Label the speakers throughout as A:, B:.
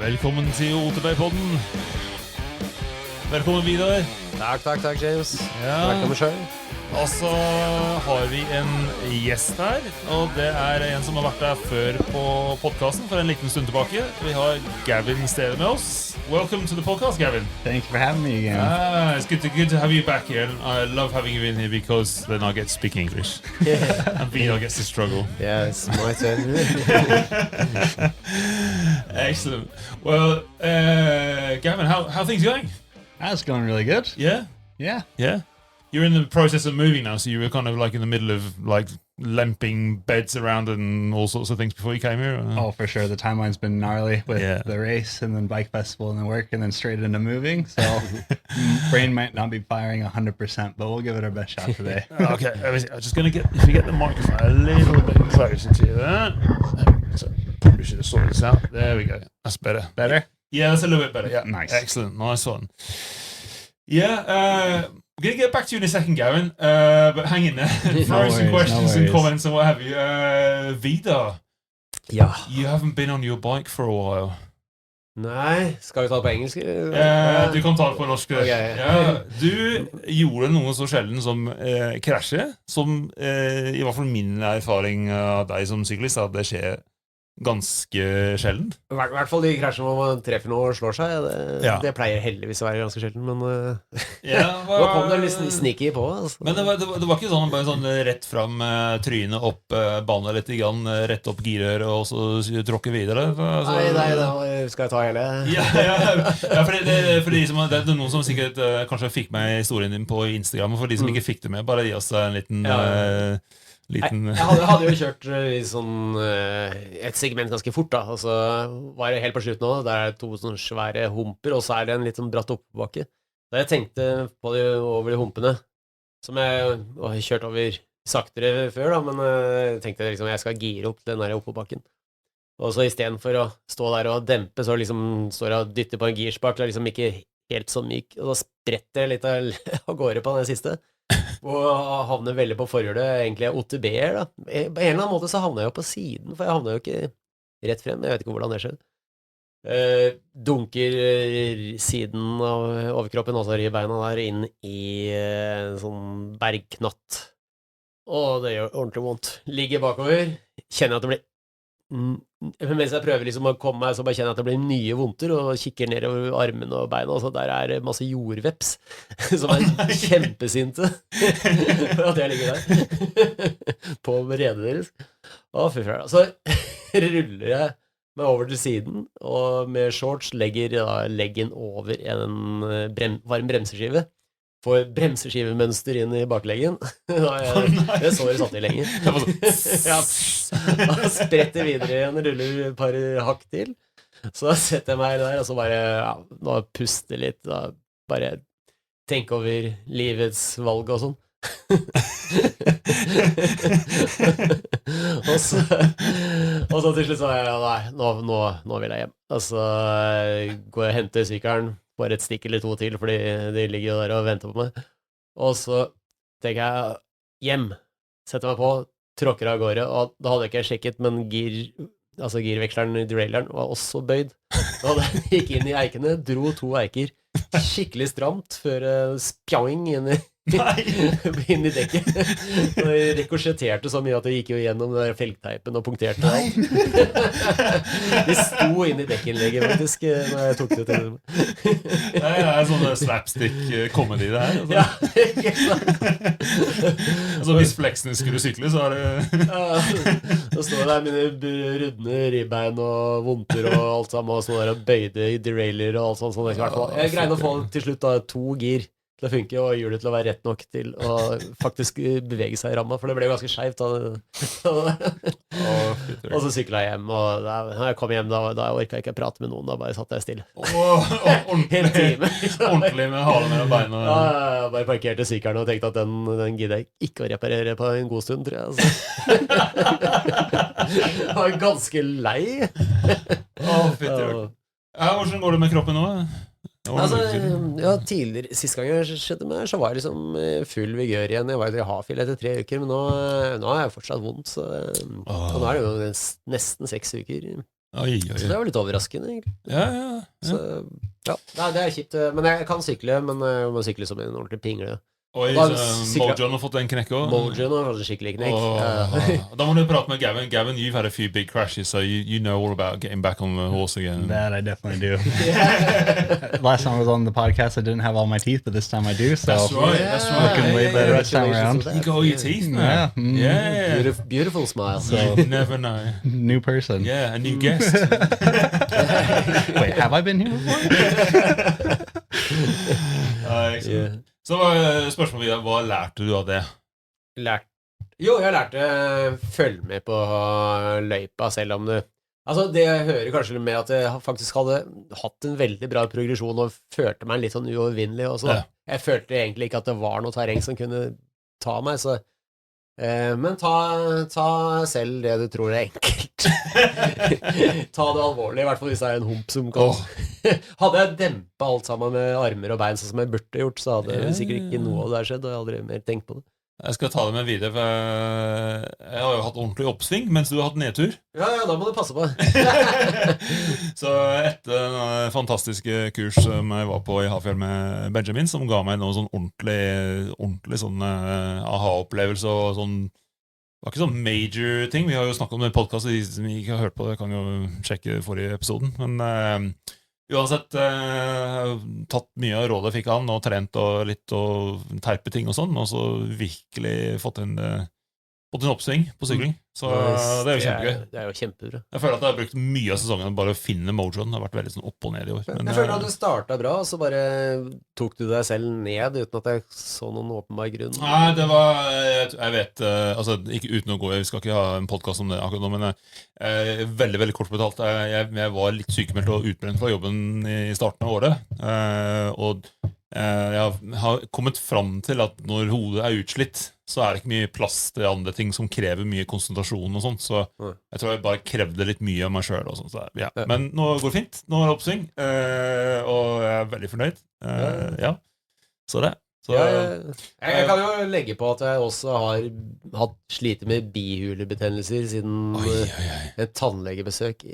A: Velkommen til OTB-podden. Velkommen videre.
B: Takk, James.
A: Ja.
B: Velkommen selv.
A: Og så har vi en gjest her, og det en som har vært der før på podcasten for en liten stund tilbake. Vi har Gavin Steder med oss. Welcome to the podcast, Gavin.
C: Thank you for having me again.
A: It's good to have you back here. I love having you in here because then I get to speak English. And Vino gets to struggle.
B: Yes, my turn.
A: Excellent. Well, Gavin, how things going?
C: That's going really good.
A: Yeah?
C: Yeah.
A: Yeah? You're in the process of moving now, so you were kind of like in the middle of like limping beds around and all sorts of things before you came here? Or?
C: Oh, for sure. The timeline's been gnarly with the race and then bike festival and then work and then straight into moving. So brain might not be firing 100%, but we'll give it our best shot today.
A: Okay, I'm just going to if you get the microphone a little bit closer to that. So probably should have sorted this out. There we go. That's better.
C: Better?
A: Yeah, that's a little bit better. Yeah,
C: Nice.
A: Excellent. Nice one. Yeah, we're going to get back to you in a second, Gavin, but hang in there. Throw some questions and comments and what have you. Vidar, you haven't been on your bike for a while.
B: Nei, skal vi ta det på engelsk?
A: Du kan ta det på norsk.
B: Okay.
A: Ja, du gjorde noe så sjelden som krasje, som i hvert fall min erfaring av deg som syklist, at det skjer ganske sjelden.
B: I hvert fall de krasjer hvor man treffer noe og slår seg. Det pleier heldigvis å være ganske sjelden, men nå kom det litt sneaky på. Altså.
A: Men det var ikke sånn, bare sånn rett fram trynet opp banen litt grann, rett opp girøret og så tråkke videre? Altså.
B: Nei, da skal jeg ta hele.
A: Ja, for det noen som sikkert kanskje fikk med historien din på Instagram, og for de som ikke fikk det med, bare gi oss en liten... Jeg
B: hadde jo kjørt sånn, et segment ganske fort da, og så var det helt på slutt nå, der to sånne svære humper, og så det en litt sånn bratt oppbakke. Da jeg tenkte på det over de humpene, som jeg har kjørt over saktere før da, men jeg tenkte liksom jeg skal gire opp den der oppoverbakken. Og så i stedet for å stå der og dempe, så liksom står jeg og dytter på en girspak, det liksom ikke helt så myk, og da spretter jeg litt av gårde på den siste. Og havner veldig på forhjulet, egentlig OTB-er da. På en eller annen måte så havner jeg jo på siden, for jeg havner jo ikke rett frem, jeg vet ikke hvordan det skjedde. Dunker siden av overkroppen, altså i beina der, inn i en sånn bergknatt. Og det gjør ordentlig vondt. Ligger bakover, kjenner at det blir... Mens jeg prøver liksom å komme meg, så bare kjenner jeg at det blir nye vondter, og kikker nedover armene og beina, og så der masse jordveps, som kjempesinte, for at jeg ligger der, på redet deres. Å, fy fra. Så ruller jeg meg over til siden, og med shorts legger leggen over en varm bremseskive, får bremseskivemønster inn i bakleggen. Det så jeg satt i lenge. Ja, spretter videre igjen, ruller et par hakk til. Så setter jeg meg der, og så bare puster litt, bare tenke over livets valg og sånn. og så til slutt så nei, nå vil jeg hjem. Og så går jeg og henter sykkelen, bare et stikk eller to til, fordi de ligger jo der og venter på meg. Og så tenker jeg hjem, setter meg på, tråkker av gårde, og da hadde jeg ikke sjekket, men girveksleren, deraileren, var også bøyd. Og da gikk inn i eikene, dro 2 eiker, skikkelig stramt, før spjang inn i dekket. Og det rekosjetterte så mye at det gikk jo gjennom den der felgteipen og punkterte alt. De sto inn i dekkenlegget faktisk når jeg tok det til dem.
A: Det sånn slapstick-comedy det her.
B: Ja, ikke sant.
A: Altså hvis flexene skulle sykle, så det...
B: Da står det der mine rudne ribbein og vondter og alt sammen, og så der og bøyde i derailer og alt sånt. Jeg greide å få til slutt 2 gir til å funke, og hjulet til å være rett nok til å faktisk bevege seg i ramma, for det ble jo ganske skjevt og så syklet jeg hjem, og da jeg kom hjem, da orket jeg ikke prate med noen, da bare satt jeg stille
A: ordentlig med halen mellom beina.
B: Jeg bare parkerte sykkelen og tenkte at den gidder jeg ikke å reparere på en god stund, tror jeg jeg var ganske lei.
A: Hvordan går det med kroppen nå?
B: Altså, ja, tidligere, siste gang jeg skjedde meg, så var jeg liksom full vigør igjen. Jeg var jo i Hafjell etter 3 uker, men nå har jeg fortsatt vondt, så, og nå det jo nesten 6 uker. Så det var litt overraskende, egentlig.
A: Ja.
B: Så, nei, det kjipt. Men jeg kan sykle, men jeg må sykle som en ordentlig pingle.
A: Oi, så Mojoen har fått en knekk også.
B: Mojoen har fått en skikkelig knekk.
A: Da må du prate med Gavin. Gavin, you've had a few big crashes, so you know all about getting back on the horse again.
C: That I definitely do. Last time I was on the podcast, I didn't have all my teeth, but this time I do. So
A: That's right.
C: Looking way better this time around.
A: You got all your teeth now. Yeah.
B: Beautiful smile.
A: So you never know.
C: New person.
A: Yeah, a new guest.
C: Wait, have I been here before?
A: Så spørsmålet, hva lærte du av det?
B: Jo, jeg lærte følge med på løypa, selv om det... Altså, det hører kanskje med at jeg faktisk hadde hatt en veldig bra progresjon og følte meg litt sånn uovervinnelig også. Ja. Jeg følte egentlig ikke at det var noe terreng som kunne ta meg, så... Men ta selv det du tror er enkelt. Ta det alvorlig, i hvert fall hvis det er en hump som kan... Hadde jeg dempet alt sammen med armer og bein sånn som jeg burde gjort, så hadde sikkert ikke noe av det skjedd, og jeg hadde aldri mer tenkt på det.
A: Jeg skal ta det med videre, for jeg har jo hatt ordentlig oppsving mens du har hatt nedtur.
B: Ja, da må du passe på.
A: Så etter en fantastiske kurs som jeg var på i Hafjell med Benjamin, som ga meg noen sånn ordentlig sånn aha-opplevelse og sånn, det var ikke sånn major ting. Vi har jo snakket om det i podcasten, de som ikke har hørt på det kan jo sjekke forrige episoden, men uansett, tatt mye av rådet fikk han, og trent og litt og terpe ting og sånn, og så virkelig fått en oppsving på sykling. Så det er jo kjempegøy.
B: Det er jo kjempebra.
A: Jeg føler at jeg har brukt mye av sesongen bare å finne mojoen. Det har vært veldig sånn opp og ned i år. Men
B: jeg føler at du startet bra, og så bare tok du deg selv ned uten at jeg så noen åpenbar grunn.
A: Nei, det var, jeg vet, altså ikke uten å gå, vi skal ikke ha en podcast om det akkurat nå, men veldig, veldig kort betalt. Jeg var litt sykemeldt og utbrent fra jobben i starten av året, og jeg har kommet fram til at når hodet er utslitt, så er det ikke mye plass til andre ting som krever mye konsentrasjon og sånt, så jeg tror jeg bare krevde litt mye av meg selv og sånt, så, ja. Men nå går det fint, nå er det oppsving, og jeg er veldig fornøyd. Ja, så det. Så,
B: jeg kan jo legge på at jeg også har hatt slite med bihulebetennelser siden et tannlegebesøk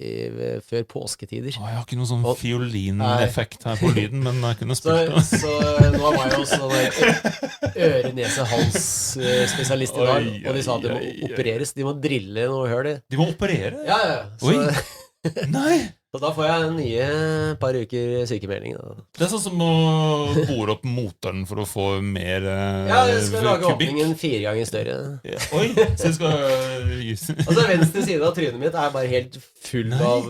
B: før påsketider.
A: Jeg har ikke noen sånn fiolineffekt her på lyden, men jeg kunne spurt det.
B: Så nå var jeg også øre-nese-hals-spesialist i dag, og de sa at det må opereres, de må drille noe høl i.
A: De må operere?
B: Ja.
A: Oi! Nei!
B: Så da får jeg nye par uker sykemelding.
A: Det er sånn som å bore opp motoren for å få mer
B: ja, jeg skal lage åpningen 4 ganger større.
A: Oi, så jeg skal...
B: Altså, venstre side av trynet mitt er bare helt full av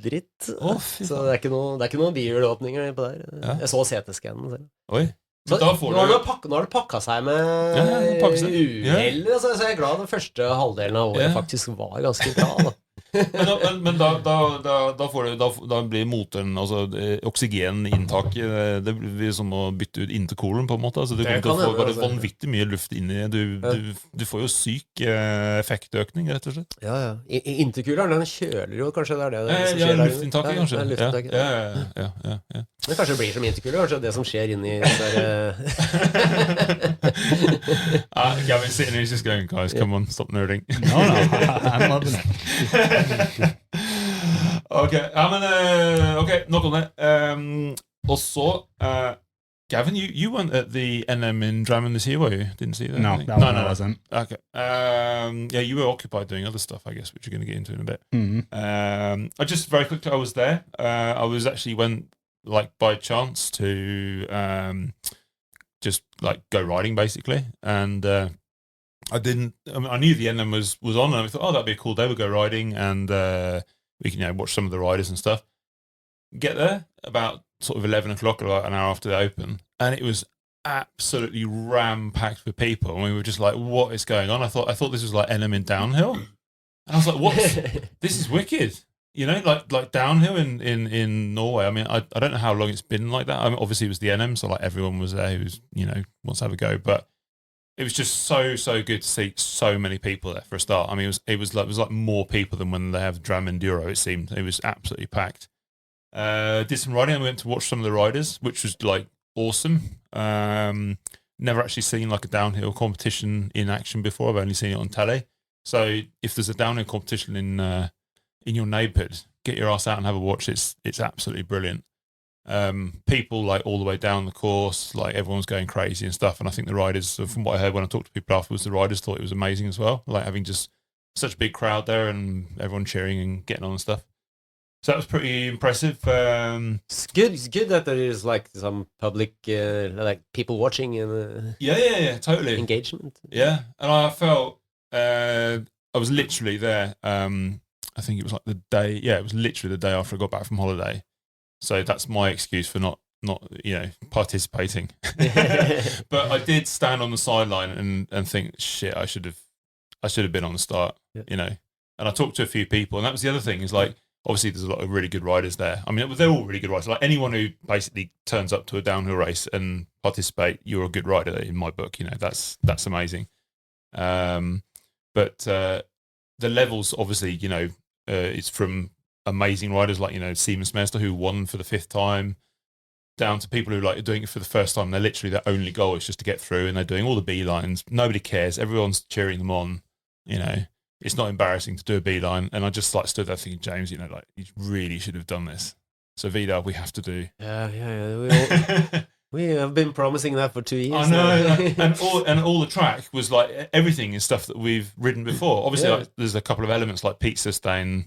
B: dritt. Så det er ikke noen bihulåpninger på der. Jeg så CT-scannen selv.
A: Oi.
B: Så nå har det pakket seg med uhell, så jeg er glad den første halvdelen av året faktisk var ganske bra da.
A: Men da blir motoren, altså oksygeninntak, det blir som å bytte ut intercoolen på en måte, altså du kommer til å få bare vanvittig mye luft inn i, du får jo syk effektøkning, rett og slett.
B: Ja. Intercooleren, den kjøler jo, kanskje det er det som skjer
A: der? Ja, luftinntaket kanskje. Ja.
B: Men kanskje det blir som intercooler, kanskje det som skjer inni der...
A: Gavin Steder is just going, guys, come on, stop nerding.
C: No, I'm loving it.
A: Ok, nok om det. Og så, Gavin, you weren't at the NM in Drammen this year, were you? Didn't see that?
C: No, I wasn't.
A: Okay. Yeah, you were occupied doing other stuff, I guess, which you're going to get into in a bit. I just very quickly, I was there. I was actually went like by chance to just like go riding basically, and I knew the NM was on, and I thought, oh, that'd be a cool day. We'll go riding, and we can watch some of the riders and stuff. Get there about sort of 11 o'clock, or an hour after they open, and it was absolutely ram-packed with people, and we were just like, what is going on? I thought this was like NM in downhill, and I was like, what? This is wicked. You know, like downhill in Norway. I mean, I don't know how long it's been like that. I mean, obviously it was the NM, so like everyone was there who's, wants to have a go, but it was just so good to see so many people there for a start. I mean, it was like more people than when they have Dram Enduro, it seemed. It was absolutely packed. Did some riding, and we went to watch some of the riders, which was like awesome. Never actually seen like a downhill competition in action before. I've only seen it on telly. So if there's a downhill competition in your neighborhood, get your ass out and have a watch. It's absolutely brilliant. People like all the way down the course, like everyone's going crazy and stuff. And I think the riders, from what I heard when I talked to people afterwards, the riders thought it was amazing as well. Like having just such a big crowd there and everyone cheering and getting on and stuff. So that was pretty impressive.
B: It's good that there is like some public, like people watching and
A: yeah, totally
B: engagement.
A: Yeah, and I felt I was literally there. I think it was like the day. Yeah, it was literally the day after I got back from holiday. So that's my excuse for not participating. But I did stand on the sideline and think, shit, I should have been on the start.
B: Yeah.
A: And I talked to a few people, and that was the other thing. Is like, obviously, there's a lot of really good riders there. I mean, they're all really good riders. Like anyone who basically turns up to a downhill race and participate, you're a good rider in my book. That's amazing. But the levels, obviously, it's from amazing riders like Siemens Mester, who won for the 5th time, down to people who are doing it for the first time. They're literally, their only goal is just to get through, and they're doing all the beelines. Nobody cares. Everyone's cheering them on. It's not embarrassing to do a beeline. And I just stood there thinking, James, you really should have done this. So Vidar, we have to do.
B: Yeah. We have been promising that for 2 years.
A: I know, and all the track was everything is stuff that we've ridden before. Obviously, there's a couple of elements like peak sustain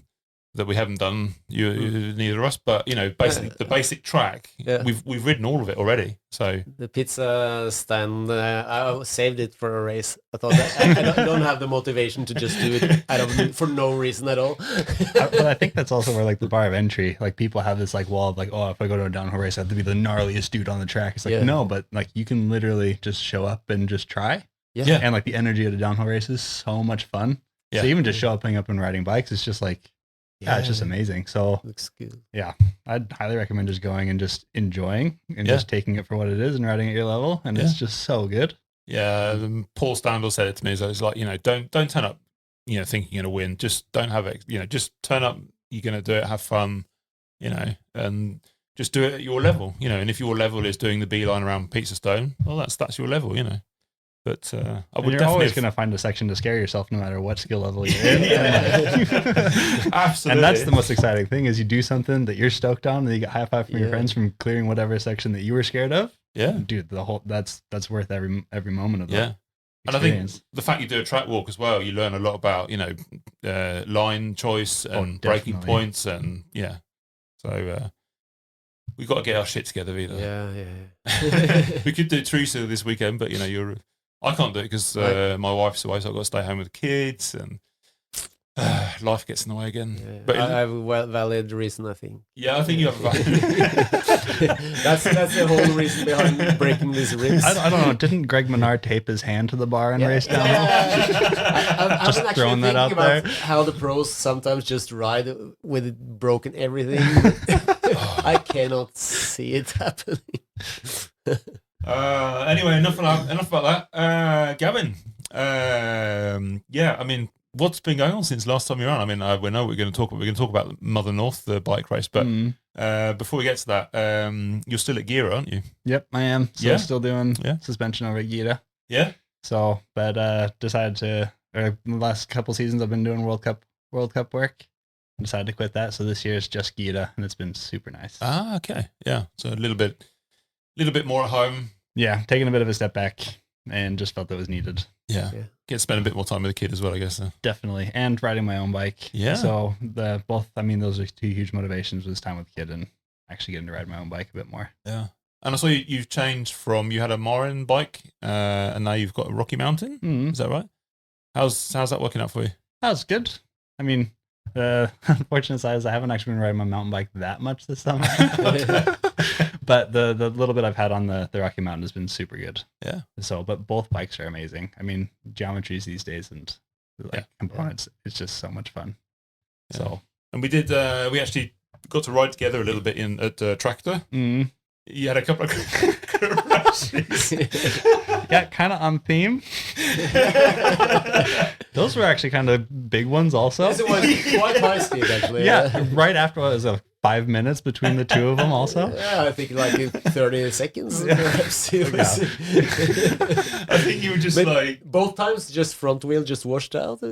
A: that we haven't done, neither of us. But basically the basic track, we've ridden all of it already. So
B: the pizza stand, I saved it for a race. I thought that I don't have the motivation to just do it for no reason at all.
C: But I think that's also where the bar of entry, people have this wall of oh, if I go to a downhill race, I have to be the gnarliest dude on the track. It's no, but you can literally just show up and just try.
B: Yeah.
C: And the energy of the downhill race is so much fun.
A: Yeah.
C: So even just showing up and riding bikes, it's just it's just amazing. So
B: looks good.
C: Yeah, I'd highly recommend just going and just enjoying and just taking it for what it is and riding at your level, and it's just so good.
A: Yeah, Paul Standel said it to me. So it's don't turn up, thinking you're gonna win. Just don't have it. Just turn up. You're gonna do it. Have fun. And just do it at your level. And if your level is doing the beeline around Pizza Stone, well, that's your level. But I would
C: you're always going to find a section to scare yourself no matter what skill level you're in.
A: Absolutely.
C: And that's the most exciting thing is you do something that you're stoked on and you get high five from your friends from clearing whatever section that you were scared of.
A: Yeah.
C: Dude, that's worth every moment of that.
A: And I think the fact you do a track walk as well, you learn a lot about, line choice and braking points and So we've got to get our shit together either.
B: Yeah.
A: We could do Teresa this weekend, but I can't do it because my wife's away, so I've got to stay home with the kids, and life gets in the way again.
B: Yeah.
A: But
B: I have a valid reason, I think.
A: Yeah, I think you have a valid.
B: That's the whole reason behind breaking these ribs.
C: I don't know. Didn't Greg Menard tape his hand to the bar and race down?
B: I've
C: Just
B: been
C: throwing that out
B: about
C: there.
B: how the pros sometimes just ride with broken everything. I cannot see it happening.
A: Anyway, enough about that. Gavin, I mean, what's been going on since last time you're on? I mean, we know we're going to talk about Mother North, the bike race, but before we get to that, you're still at Gira, aren't you?
C: Yep, I am. So still doing suspension over at Gira.
A: Yeah.
C: So, but decided to. The last couple seasons, I've been doing World Cup work. Decided to quit that, so this year is just Gira, and it's been super nice.
A: Ah, okay, yeah. So a little bit more at home.
C: Yeah, taking a bit of a step back, and just felt that was needed.
A: Yeah. Get to spend a bit more time with the kid as well, I guess.
C: Definitely, and riding my own bike.
A: Yeah.
C: So those are two huge motivations: was time with the kid and actually getting to ride my own bike a bit more.
A: Yeah. And I saw you've changed from you had a Mannen bike, and now you've got a Rocky Mountain.
C: Mm-hmm.
A: Is that right? How's that working out for you?
C: That's good. I mean, the unfortunate side is I haven't actually been riding my mountain bike that much this summer. But the little bit I've had on the Rocky Mountain has been super good.
A: Yeah.
C: So, but both bikes are amazing. I mean, geometries these days and components, it's just so much fun. Yeah. So,
A: and we actually got to ride together a little bit at Tractor.
C: Mm.
A: You had a couple of crashes.
C: Yeah, kind of on theme. Those were actually kind of big ones also.
B: Yes, it was quite high speed, actually.
C: Yeah, right after it was a 5 minutes between the two of them also?
B: Yeah, I think like in 30 seconds. Perhaps.
A: I think you were just
B: But
A: like...
B: both times, just front wheel just washed out.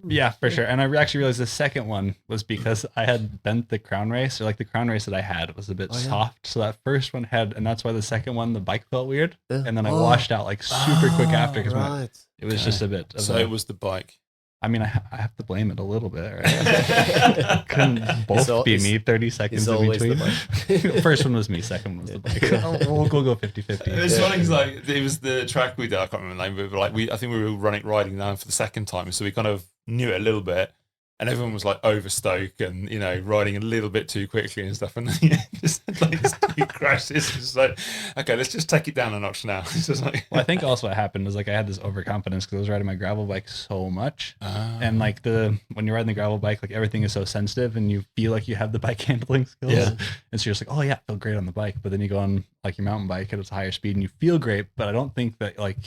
C: Yeah, for sure. And I actually realized the second one was because I had bent the crown race, or like the crown race that I had was a bit soft. So that first one had, and that's why the second one, the bike felt weird. And then I washed out like super quick after because it was just a bit.
A: So it was the bike.
C: I mean, I have to blame it a little bit, right? Couldn't both be me 30 seconds in between. The first one was me, second one was the bike. We'll go 50-50.
A: It's funny because like, it was the track we did, I can't remember the name, but like I think we were riding down for the second time, so we kind of knew it a little bit, and everyone was like overstoked and, you know, riding a little bit too quickly and stuff, and then just like this big crash. It's just like, okay, let's just take it down a notch now. It's just like,
C: well, I think also what happened was like I had this overconfidence because I was riding my gravel bike so much, and like when you're riding the gravel bike, like everything is so sensitive, and you feel like you have the bike handling skills, and so you're just like, oh yeah, I feel great on the bike, but then you go on like your mountain bike at a higher speed and you feel great, but I don't think that like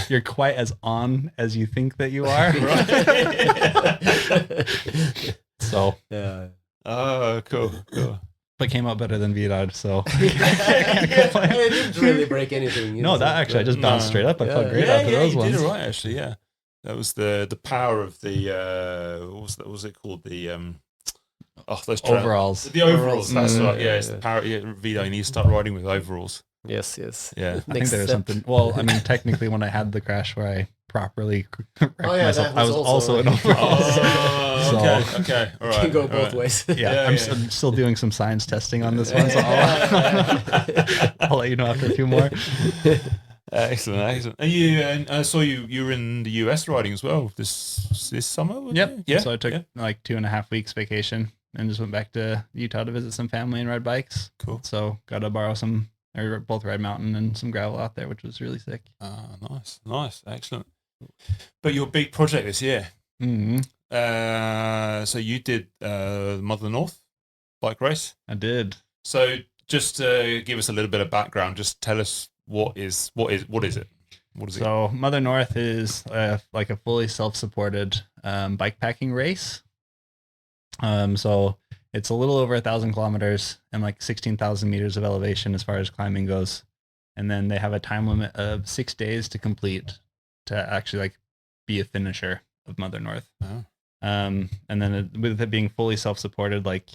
C: you're quite as on as you think that you are. So
A: oh, cool.
C: But came out better than Vidar, so
B: I didn't really break anything.
C: No, that actually I just bounced straight up. I felt great after those ones.
A: You did it right, actually. Yeah, that was the power of the what was it called? The those
C: overalls.
A: The overalls. That's right. Yeah, it's the power. Yeah, Vidar, you need to start riding with overalls.
B: Yes.
A: Yeah,
C: I think there was something. Well, I mean, technically, when I had the crash where I properly wrecked myself, I was also in overalls.
A: Okay, all right.
B: Can go both ways.
C: Yeah, I'm still doing some science testing on this one, so I'll let you know after a few more.
A: Excellent. And I saw you were in the US riding as well this summer.
C: Yep. Yeah. So I took like 2.5 weeks vacation and just went back to Utah to visit some family and ride bikes.
A: Cool.
C: So got to borrow both ride mountain and some gravel out there, which was really sick.
A: Nice, excellent. But your big project this year.
C: Mm-hmm.
A: So you did Mother North bike race.
C: I did.
A: So just to give us a little bit of background, just tell us what is it? What is it?
C: So Mother North is like a fully self-supported bikepacking race. So it's a little over 1,000 kilometers and like 16,000 meters of elevation as far as climbing goes. And then they have a time limit of 6 days to complete to actually like be a finisher of Mother North.
A: Oh.
C: And then with it being fully self-supported, like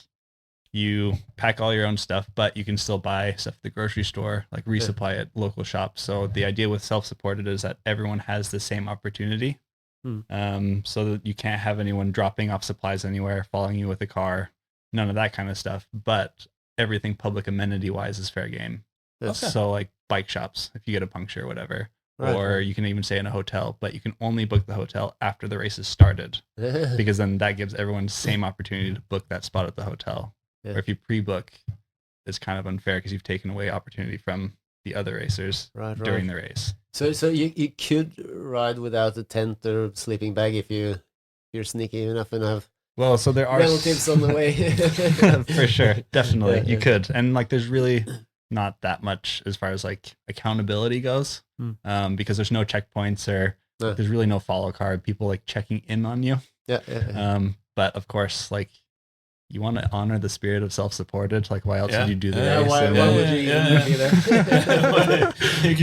C: you pack all your own stuff, but you can still buy stuff at the grocery store, like resupply at local shops. So the idea with self-supported is that everyone has the same opportunity. So that you can't have anyone dropping off supplies anywhere, following you with a car, none of that kind of stuff. But everything public amenity wise is fair game.
B: Okay.
C: So like bike shops, if you get a puncture or whatever, or you can even stay in a hotel, but you can only book the hotel after the race has started, because then that gives everyone the same opportunity to book that spot at the hotel. Or if you pre-book, it's kind of unfair because you've taken away opportunity from the other racers during the race.
B: So you could ride without a tent or sleeping bag if you're sneaky enough and have
C: so there are
B: relatives on the way.
C: For sure, definitely you could, and like there's really not that much as far as like accountability goes, because there's no checkpoints or there's really no follow card, people like checking in on you. But of course, like you want to honor the spirit of self-supported. Like, why else would you do the race?
B: Why would you even be there? You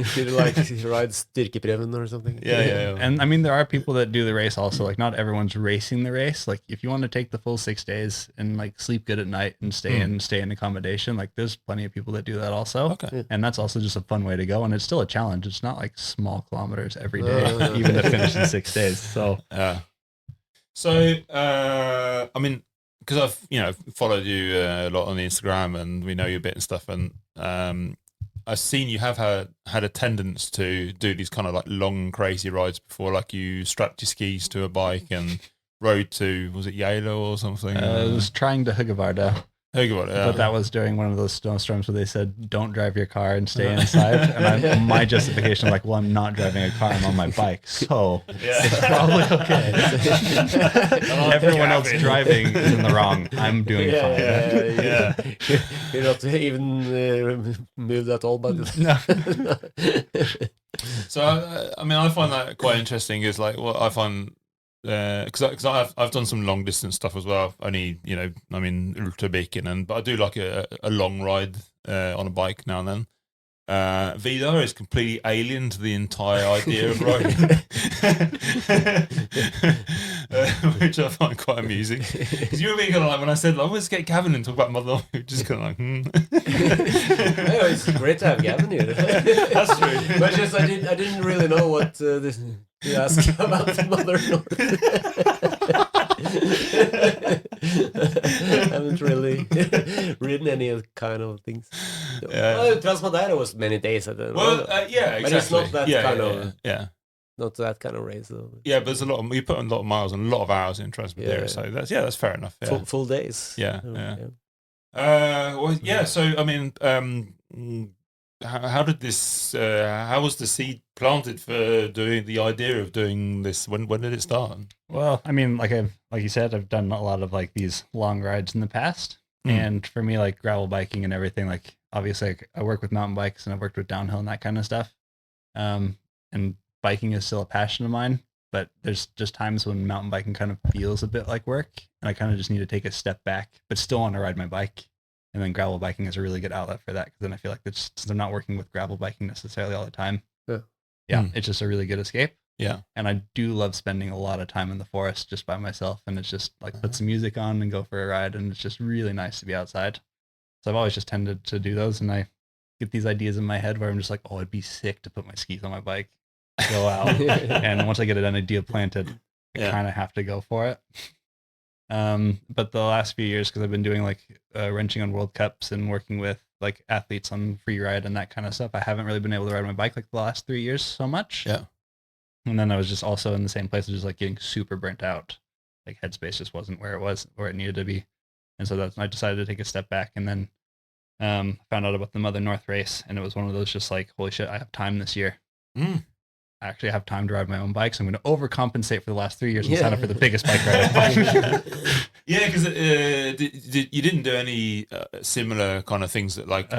B: could like ride styrkeprøven or something.
C: And I mean, there are people that do the race also. Like, not everyone's racing the race. Like, if you want to take the full 6 days and like sleep good at night and stay in accommodation, like there's plenty of people that do that also. And that's also just a fun way to go. And it's still a challenge. It's not like small kilometers every day, even to finish in 6 days. So,
A: I mean, because I've followed you a lot on the Instagram and we know you a bit and stuff, and I've seen you have had a tendency to do these kind of like long crazy rides before, like you strapped your skis to a bike and rode to, was it Yale or something?
C: I was trying to Huggevarda. But that was during one of those snowstorms where they said, don't drive your car and stay inside. And my justification was like, well, I'm not driving a car, I'm on my bike. So it's probably okay. Everyone else driving is in the wrong. I'm doing fine.
B: You're not even moved at all, but
C: no.
A: So, I mean, I find that quite interesting is like what I find because I've done some long distance stuff as well. Only ultra biking, but I do like a long ride on a bike now and then. Vidar is completely alien to the entire idea of riding, which I find quite amusing. Because you were being kind of like, when I said, let's get Gavin and talk about Mother, just kind of like,
B: Anyway, it's great to have Gavin here.
A: That's true.
B: But just I didn't really know what to ask about Mother North. I haven't really ridden any kind of things. Transmadera was many days. I don't know.
A: Yeah, exactly.
B: But it's not that kind of not that kind of race. Though.
A: Yeah, but there's you put a lot of miles and a lot of hours in Transmadera, so that's fair enough. Yeah.
B: Full days.
A: Yeah. So I mean, how did this? How was the seed planted for doing the idea of doing this? When did it start?
C: Well, I mean, like you said, I've done a lot of like these long rides in the past, and for me, like gravel biking and everything, like obviously I work with mountain bikes and I've worked with downhill and that kind of stuff, and biking is still a passion of mine. But there's just times when mountain biking kind of feels a bit like work, and I kind of just need to take a step back, but still want to ride my bike. And then gravel biking is a really good outlet for that, because then I feel like since I'm not working with gravel biking necessarily all the time, it's just a really good escape.
A: Yeah.
C: And I do love spending a lot of time in the forest just by myself, and it's just like put some music on and go for a ride, and it's just really nice to be outside. So I've always just tended to do those, and I get these ideas in my head where I'm just like, oh, it'd be sick to put my skis on my bike, go out, and once I get an idea planted, I kind of have to go for it. But the last few years, because I've been doing like wrenching on World Cups and working with like athletes on free ride and that kind of stuff, I haven't really been able to ride my bike like the last 3 years so much.
A: Yeah.
C: And then I was just also in the same place, just like getting super burnt out. Like headspace just wasn't where it needed to be. And so I decided to take a step back, and then found out about the Mother North race, and it was one of those just like, holy shit, I have time this year. I actually have time to ride my own bike, so I'm going to overcompensate for the last 3 years and sign up for the biggest bike ride.
A: Yeah, because you didn't do any similar kind of things that like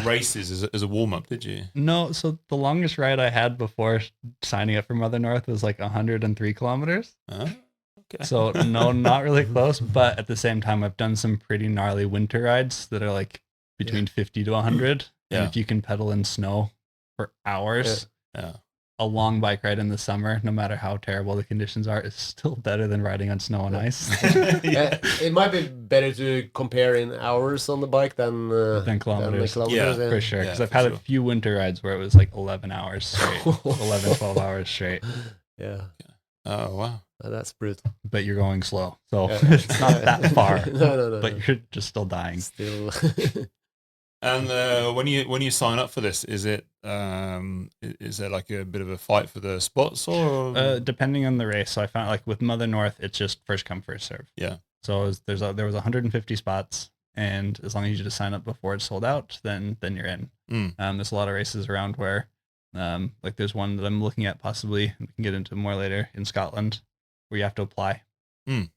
A: races as a warm up, did you?
C: No. So the longest ride I had before signing up for Mother North was like 103 kilometers.
A: Okay.
C: So no, not really close. But at the same time, I've done some pretty gnarly winter rides that are like between 50 to 100.
A: Yeah.
C: And if you can pedal in snow for hours, a long bike ride in the summer, no matter how terrible the conditions are, is still better than riding on snow and ice.
B: It might be better to compare in hours on the bike than
C: kilometers. For sure. Because I've had a few winter rides where it was like 11 hours straight, 12 hours straight.
B: Yeah.
A: Oh, wow.
B: That's brutal.
C: But you're going slow, so it's not that far.
B: No.
C: But you're just still dying.
B: Still.
A: And when you sign up for this, is there like a bit of a fight for the spots, or
C: depending on the race? So I found like with Mother North, it's just first come first serve.
A: Yeah.
C: So there was 150 spots, and as long as you just sign up before it's sold out, then you're in. There's a lot of races around where, like there's one that I'm looking at possibly, we can get into more later, in Scotland, where you have to apply. And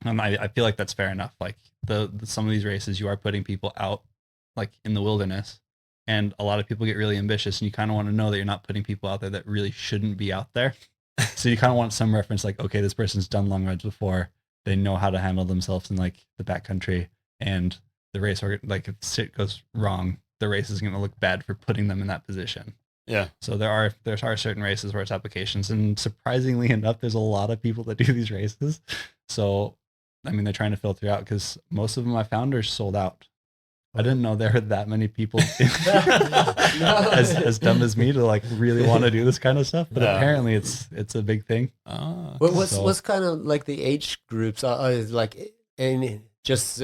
C: I feel like that's fair enough. Like the some of these races, you are putting people out like in the wilderness, and a lot of people get really ambitious, and you kind of want to know that you're not putting people out there that really shouldn't be out there. So you kind of want some reference, like, okay, this person's done long rides before, they know how to handle themselves in like the backcountry, and the race, or like if shit goes wrong, the race is going to look bad for putting them in that position.
A: Yeah.
C: So there are certain races where it's applications, and surprisingly enough, there's a lot of people that do these races. So I mean, they're trying to filter out, because most of them I found are sold out. I didn't know there were that many people as dumb as me to like really want to do this kind of stuff, but apparently it's a big thing.
B: What's kind of like the age groups? Like just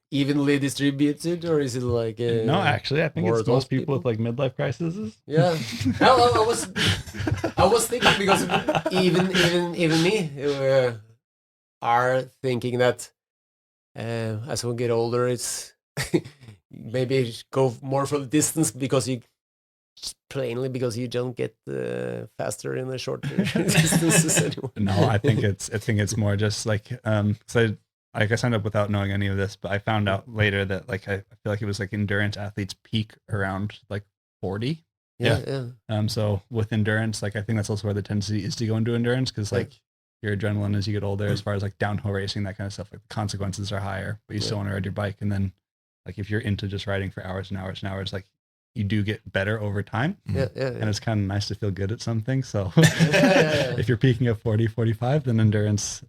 B: evenly distributed, or is it like
C: no? Actually, I think it's most people with like midlife crises.
B: Yeah, I was thinking, because even me are thinking that as we get older, it's maybe go more for the distance, because you don't get faster in the short distances anymore.
C: No, I think it's more just like so I signed up without knowing any of this, but I found out later that like I feel like it was like endurance athletes peak around like 40.
B: Yeah.
C: So with endurance, like I think that's also where the tendency is to go into endurance, because like your adrenaline as you get older, as far as like downhill racing, that kind of stuff. Like the consequences are higher, but you still want to ride your bike. And then like if you're into just riding for hours and hours and hours, like you do get better over time. And it's kind of nice to feel good at something. So if you're peaking at 40, 45, then endurance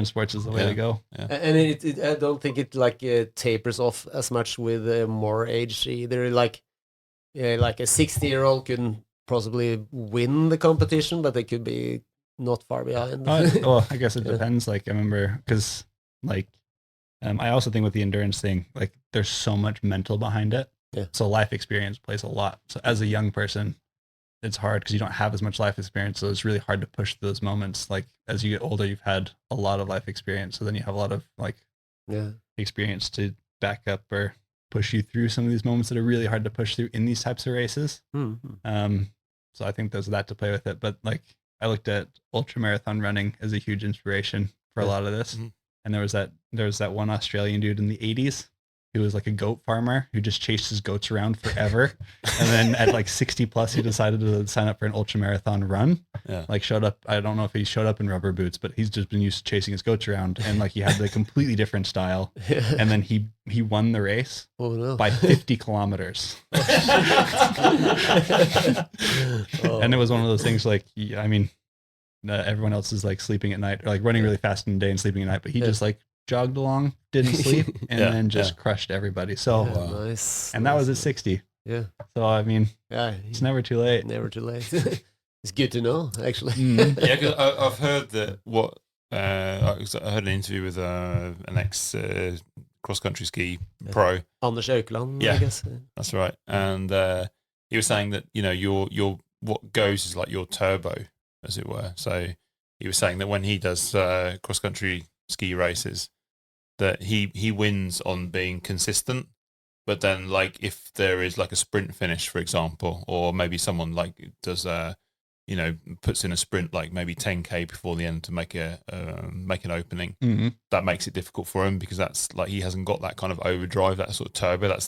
C: sports is the way to go.
B: And I don't think it like tapers off as much with more age either. Like a 60-year-old can possibly win the competition, but they could be not far behind.
C: Well, I guess it depends. Like I remember, because like I also think with the endurance thing, like there's so much mental behind it. So life experience plays a lot. So as a young person, it's hard because you don't have as much life experience. So it's really hard to push those moments. Like as you get older, you've had a lot of life experience. So then you have a lot of like experience to back up or push you through some of these moments that are really hard to push through in these types of races. So I think there's that to play with it. But like I looked at ultramarathon running as a huge inspiration for a lot of this. And there was that one Australian dude in the 80s who was like a goat farmer who just chased his goats around forever. And then at like 60 plus, he decided to sign up for an ultramarathon run. Like showed up, I don't know if he showed up in rubber boots, but he's just been used to chasing his goats around. And like he had a completely different style. And then he won the race by 50 kilometers. And it was one of those things like, I mean, everyone else is like sleeping at night or like running really fast in the day and sleeping at night, but he just like jogged along, didn't sleep, and then just crushed everybody. So
B: nice.
C: And that was at 60.
B: So
C: I mean, it's never too late.
B: Never too late. It's good to know, actually.
A: Because I've heard that I heard an interview with an ex cross-country ski pro,
B: Anders Aukland, I guess.
A: That's right. And he was saying that your what goes is like your turbo, as it were. So he was saying that when he does cross-country ski races, that he wins on being consistent, but then like if there is like a sprint finish, for example, or maybe someone like does puts in a sprint like maybe 10k before the end to make an opening, that makes it difficult for him because that's like he hasn't got that kind of overdrive, that sort of turbo, that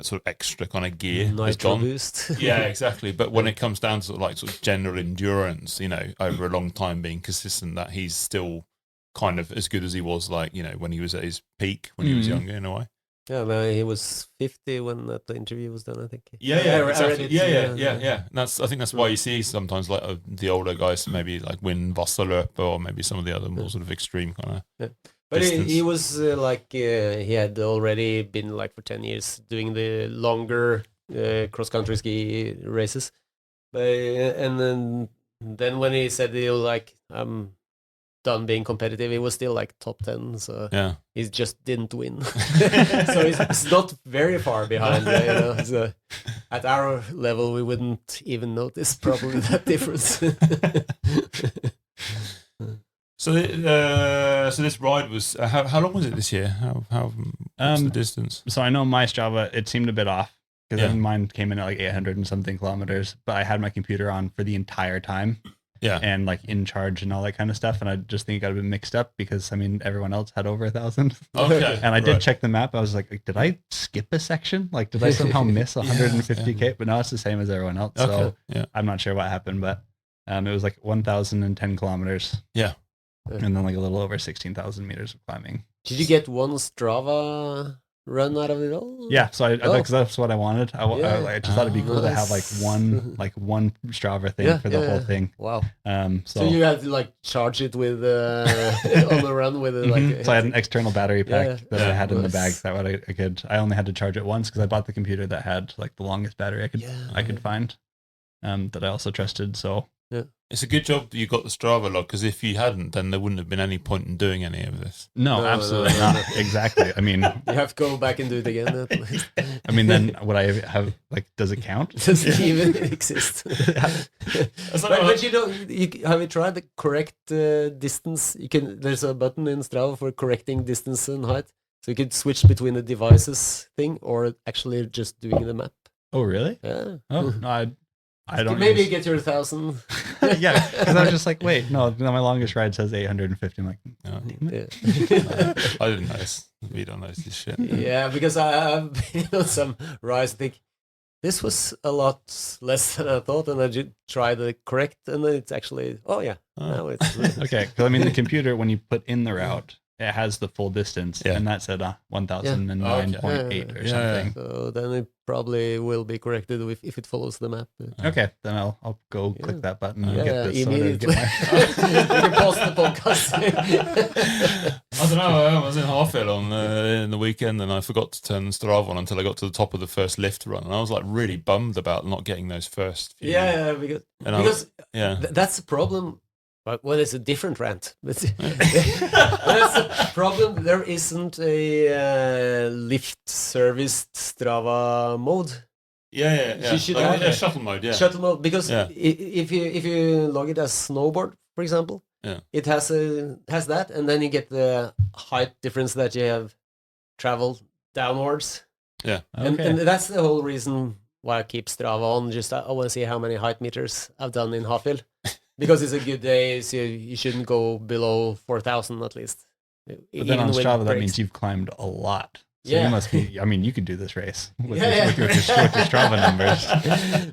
A: sort of extra kind of gear has gone.
B: Boost.
A: Yeah, exactly. But when it comes down to like sort of general endurance, over a long time being consistent, that he's still kind of as good as he was like when he was at his peak when he was younger in a way.
B: Yeah, well, he was 50 when that interview was done, I think.
A: Exactly. Yeah. I think that's why you see sometimes like the older guys maybe like win Vassaløp or maybe some of the other more sort of extreme kind of.
B: But he was he had already been like for 10 years doing the longer cross-country ski races. But, and then when he said he'll like done being competitive, he was still like top 10, so he just didn't win. So he's not very far behind. So at our level we wouldn't even notice probably that difference.
A: So this ride was how long was it this year? What's the distance?
C: So I know my Strava, it seemed a bit off because mine came in at like 800 and something kilometers, but I had my computer on for the entire time. And like in charge and all that kind of stuff. And I just think it got a bit mixed up because I mean, everyone else had over 1,000.
A: Okay.
C: And I did check the map. I was like, did I skip a section? Like, did I somehow miss 150K? But no, it's the same as everyone else. So I'm not sure what happened, but it was like 1,010 kilometers.
A: Yeah.
C: And then like a little over 16,000 meters of climbing.
B: Did you get one Strava run out of it all?
C: Yeah, so I because that's what I wanted. I just thought it'd be cool to have like one Strava thing for the whole thing.
B: Wow.
C: So
B: you had to like charge it with on the run with like.
C: So I had an external battery pack that I had in the bag. That way I only had to charge it once because I bought the computer that had like the longest battery I could find. That I also trusted. So
A: it's a good job that you got the Strava log, because if you hadn't, then there wouldn't have been any point in doing any of this.
C: No, absolutely not. Exactly. I mean,
B: you have to go back and do it again.
C: I mean, then would I have like? Does it count?
B: Does it even exist? But you don't. Have you tried the correct distance? There's a button in Strava for correcting distance and height, so you could switch between the devices thing or actually just doing the map.
C: Oh, really?
B: Yeah.
C: Oh no, I don't.
B: Maybe get your 1,000.
C: Yeah, because I was just like, wait, no, my longest ride says 850. I'm like,
A: I didn't notice. We don't notice this shit.
B: Yeah, because I've been on some rides. I think this was a lot less than I thought, and I did try the correct, and then it's actually, now it's...
C: Okay, because I mean, the computer, when you put in the route, it has the full distance,
A: Yeah.
C: and that's at 1009.8 or
A: Yeah.
C: something.
B: So then it probably will be corrected if it follows the map.
C: Okay, then I'll go click that button and get this sorted.
B: Immediately. You can pause the podcast.
A: I don't know. I was in Hartfield on in the weekend, and I forgot to turn Strava on until I got to the top of the first lift run, and I was like really bummed about not getting those first few.
B: Because that's the problem. But well, it's a different rant. But that's the problem. There isn't a lift serviced Strava mode.
A: Yeah.
B: You should
A: Like,
B: have
A: shuttle mode. Yeah.
B: Shuttle mode, because if you log it as snowboard, for example, it has that, and then you get the height difference that you have traveled downwards.
A: Yeah.
B: And that's the whole reason why I keep Strava on. Just I want to see how many height meters I've done in Hartfield. Because it's a good day, so you shouldn't go below 4,000 at least.
C: But then on Strava, that means you've climbed a lot. So you must be, I mean, you could do this race with your Strava numbers.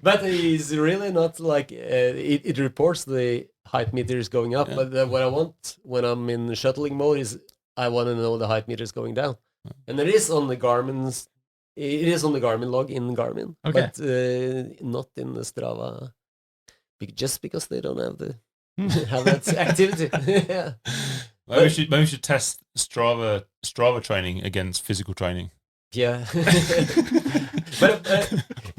B: But it's really not like, it reports the height meters going up, but what I want when I'm in shuttling mode is I want to know the height meters going down. And it is on the Garmin's, it is on the Garmin log in Garmin, but not in the Strava. Just because they don't have have that activity.
A: Maybe we should test Strava training against physical training.
B: Yeah. But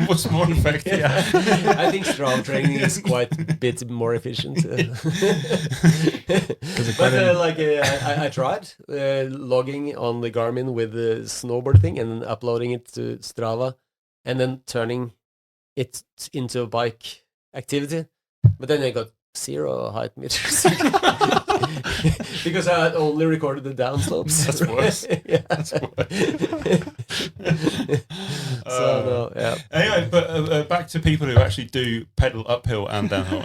A: what's more effective?
B: I think Strava training is quite a bit more efficient. But I tried logging on the Garmin with the snowboard thing and uploading it to Strava, and then turning it into a bike activity, but then I got 0 height meters because I had only recorded the downslopes.
A: That's worse. That's worse. Anyway, but back to people who actually do pedal uphill and downhill.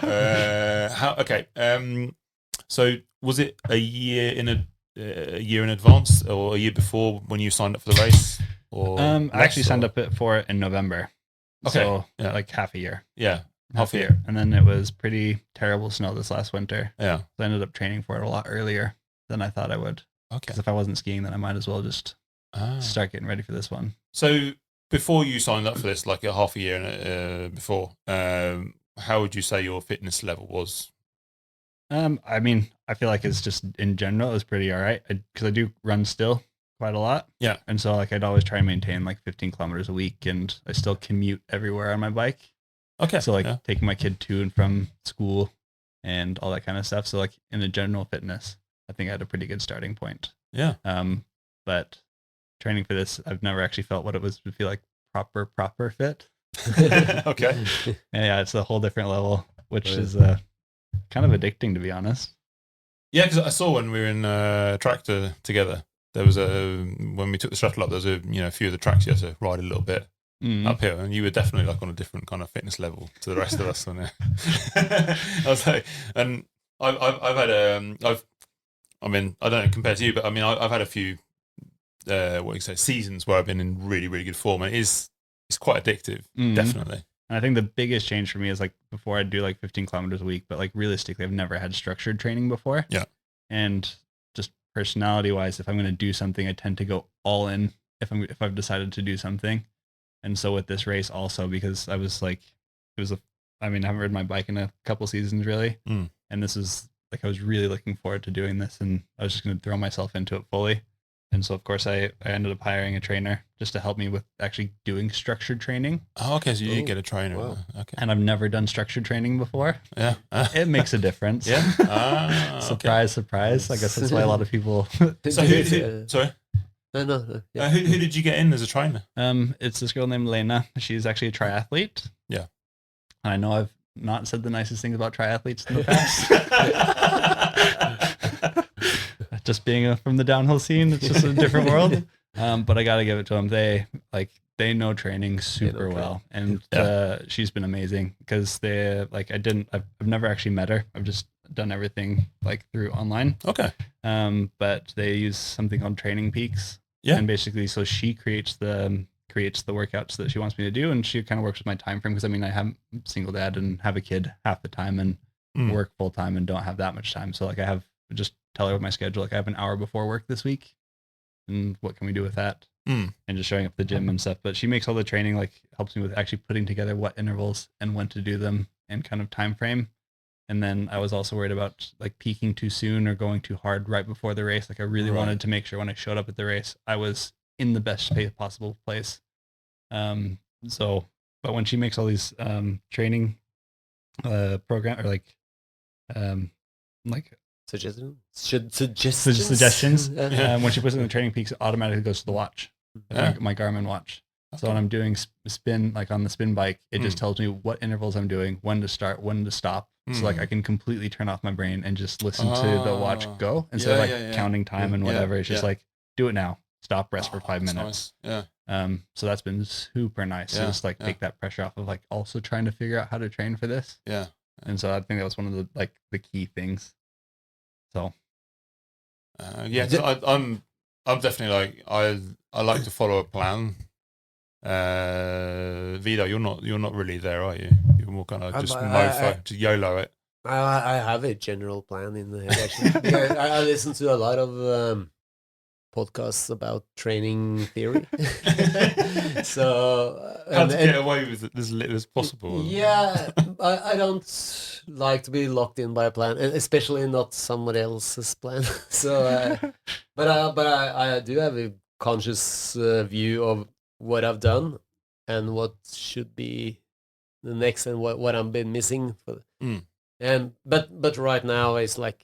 A: So was it a year in advance, or a year before when you signed up for the race? Or
C: I actually signed up for it in November.
A: Okay.
C: So like half a year.
A: Yeah.
C: Half a year. And then it was pretty terrible snow this last winter.
A: Yeah.
C: So I ended up training for it a lot earlier than I thought I would.
A: Okay.
C: Because if I wasn't skiing, then I might as well just start getting ready for this one.
A: So before you signed up for this, like a half a year before, how would you say your fitness level was?
C: I mean, I feel like it's just in general, it was pretty all right. Because I do run still quite a lot. Yeah. And so like I'd always try and maintain like 15 kilometers a week, and I still commute everywhere on my bike. Okay. So like taking my kid to and from school and all that kind of stuff. So like in the general fitness, I think I had a pretty good starting point. Yeah. But training for this, I've never actually felt what it was to feel like proper fit. Okay. Yeah, it's a whole different level, which is kind of addicting, to be honest.
A: Yeah, because I saw when we were in tractor together, there was when we took the shuttle up, there was a few of the tracks you had to ride a little bit uphill, and you were definitely like on a different kind of fitness level to the rest of us. I was like, and I've had I mean, I don't know compared to you, but I mean, I've had a few seasons where I've been in really, really good form, and it's quite addictive, definitely.
C: And I think the biggest change for me is like before I'd do like 15 kilometers a week, but like realistically, I've never had structured training before. Yeah. And just personality wise, if I'm going to do something, I tend to go all in if I've decided to do something. And so with this race also, because I was like, I haven't ridden my bike in a couple seasons really. And this is like, I was really looking forward to doing this, and I was just going to throw myself into it fully. And so, of course, I ended up hiring a trainer just to help me with actually doing structured training.
A: Oh, okay. So you did get a trainer. Wow. Okay.
C: And I've never done structured training before. Yeah. It makes a difference.
A: Yeah.
C: Surprise, surprise. I guess that's why a lot of people...
A: So sorry?
B: No. Yeah.
A: Who did you get in as a trainer?
C: It's this girl named Lena. She's actually a triathlete. Yeah. I know I've not said the nicest things about triathletes in the past. Just being from the downhill scene, it's just a different world. But I got to give it to them. They know training super well, and she's been amazing because I've never actually met her. I've just done everything like through online. Okay. But they use something called Training Peaks. Yeah. And basically, so she creates the creates the workouts that she wants me to do, and she kind of works with my time frame because I mean I have single dad and have a kid half the time and work full time and don't have that much time. So like I have just tell her what my schedule. Like I have an hour before work this week, and what can we do with that? And just showing up at the gym and stuff. But she makes all the training, like helps me with actually putting together what intervals and when to do them and kind of time frame. And then I was also worried about like peaking too soon or going too hard right before the race. Like I really wanted to make sure when I showed up at the race, I was in the best possible place. So, but when she makes all these training program or like suggestions, when she puts it in the training peaks, it automatically goes to the watch, my Garmin watch. Okay. So when I'm doing spin, like on the spin bike, it just tells me what intervals I'm doing, when to start, when to stop. So like I can completely turn off my brain and just listen to the watch go instead of like counting time and whatever. It's just like, do it now, stop, rest for 5 minutes.
A: Nice.
C: So that's been super nice. So just like take that pressure off of like also trying to figure out how to train for this. And so I think that was one of the like the key things. So
A: I'm definitely like I like to follow a plan. Vidar, you're not really there, are you? You're more kind of just mofo, to YOLO it.
B: I have a general plan in the head actually. I listen to a lot of podcasts about training theory. So
A: how to get away with it as little as possible.
B: Yeah, I don't like to be locked in by a plan, and especially not somebody else's plan. So, but I do have a conscious view of what I've done and what should be the next, and what I've been missing. And but right now it's like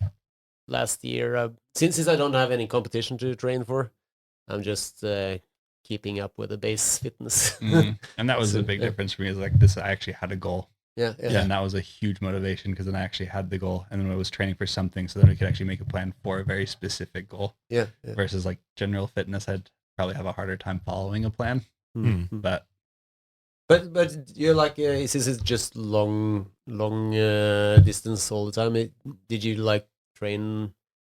B: last year, since I don't have any competition to train for, I'm just keeping up with the base fitness.
C: And that was a big difference for me. Is like this, I actually had a goal.
B: Yeah.
C: And that was a huge motivation because then I actually had the goal, and then I was training for something, so then I could actually make a plan for a very specific goal.
B: Yeah.
C: Versus like general fitness, I'd probably have a harder time following a plan. But you're like, is this just long distance all the time? Did you like train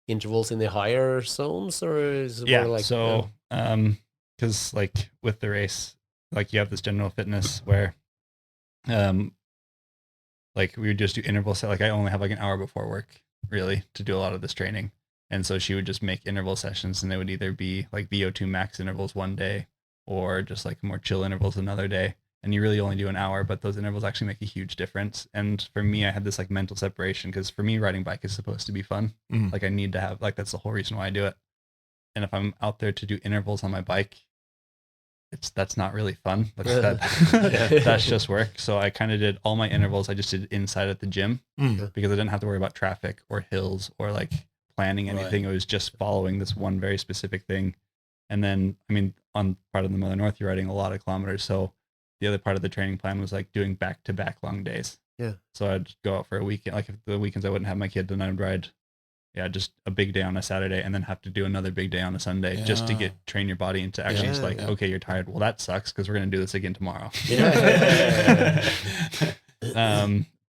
C: intervals in the higher zones, or is it more like so because like with the race, like you have this general fitness where like we would just do interval set. Like I only have like an hour before work really to do a lot of this training, and so she would just make interval sessions, and they would either be like VO2 max intervals one day or just like more chill intervals another day. And you really only do an hour, but those intervals actually make a huge difference. And for me, I had this like mental separation because for me, riding bike is supposed to be fun. Like I need to have, like, that's the whole reason why I do it. And if I'm out there to do intervals on my bike, that's not really fun. Like that's just work. So I kind of did all my intervals. I just did inside at the gym because I didn't have to worry about traffic or hills or like planning anything. It was just following this one very specific thing. And then, I mean, on part of the Mother North, you're riding a lot of kilometers. So the other part of the training plan was like doing back-to-back long days. Yeah. So I'd go out for a weekend. Like if the weekends I wouldn't have my kid, then I'd ride, just a big day on a Saturday and then have to do another big day on a Sunday just to train your body into actually just like, okay, you're tired. Well, that sucks because we're going to do this again tomorrow.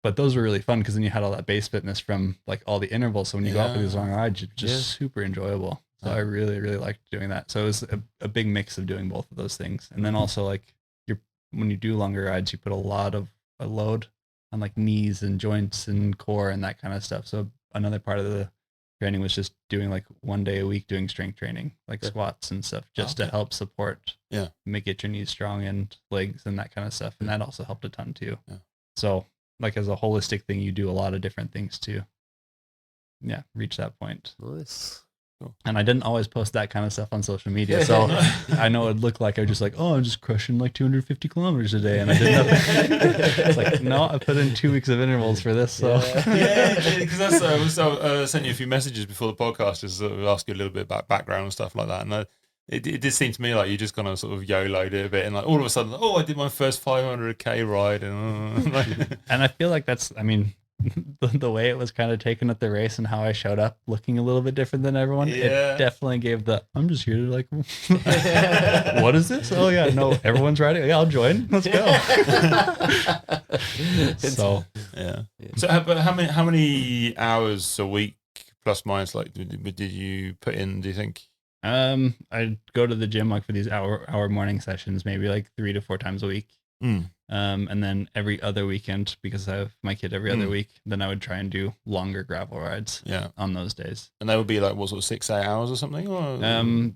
C: But those were really fun because then you had all that base fitness from like all the intervals. So when you go out for these long rides, it's just super enjoyable. So I really, really liked doing that. So it was a big mix of doing both of those things. And then also like when you do longer rides, you put a lot of a load on like knees and joints and core and that kind of stuff. So another part of the training was just doing like one day a week doing strength training, like squats and stuff, just to help support, get your knees strong and legs and that kind of stuff. And that also helped a ton too. So like as a holistic thing, you do a lot of different things to reach that point.
B: Nice.
C: And I didn't always post that kind of stuff on social media. So I know it'd look like I was just like, oh, I'm just crushing like 250 kilometers a day. And I did nothing. It's like, no, I put in 2 weeks of intervals for this. So
A: because I sent you a few messages before the podcast just sort of ask you a little bit about background and stuff like that. And it did seem to me like you just kind of sort of YOLO'd it a bit. And like all of a sudden, I did my first 500k ride.
C: And I feel like that's, I mean, the way it was kind of taken at the race and how I showed up looking a little bit different than everyone, it definitely gave I'm just here to like, what is this? Oh yeah, no, everyone's riding. Yeah, I'll join. Let's go. So
A: how many hours a week plus minus like did you put in? Do you think?
C: I go to the gym like for these hour morning sessions, maybe like 3 to 4 times a week. And then every other weekend, because I have my kid every other week, then I would try and do longer gravel rides. On those days.
A: And they would be like what sort of 6-8 hours or something? Or?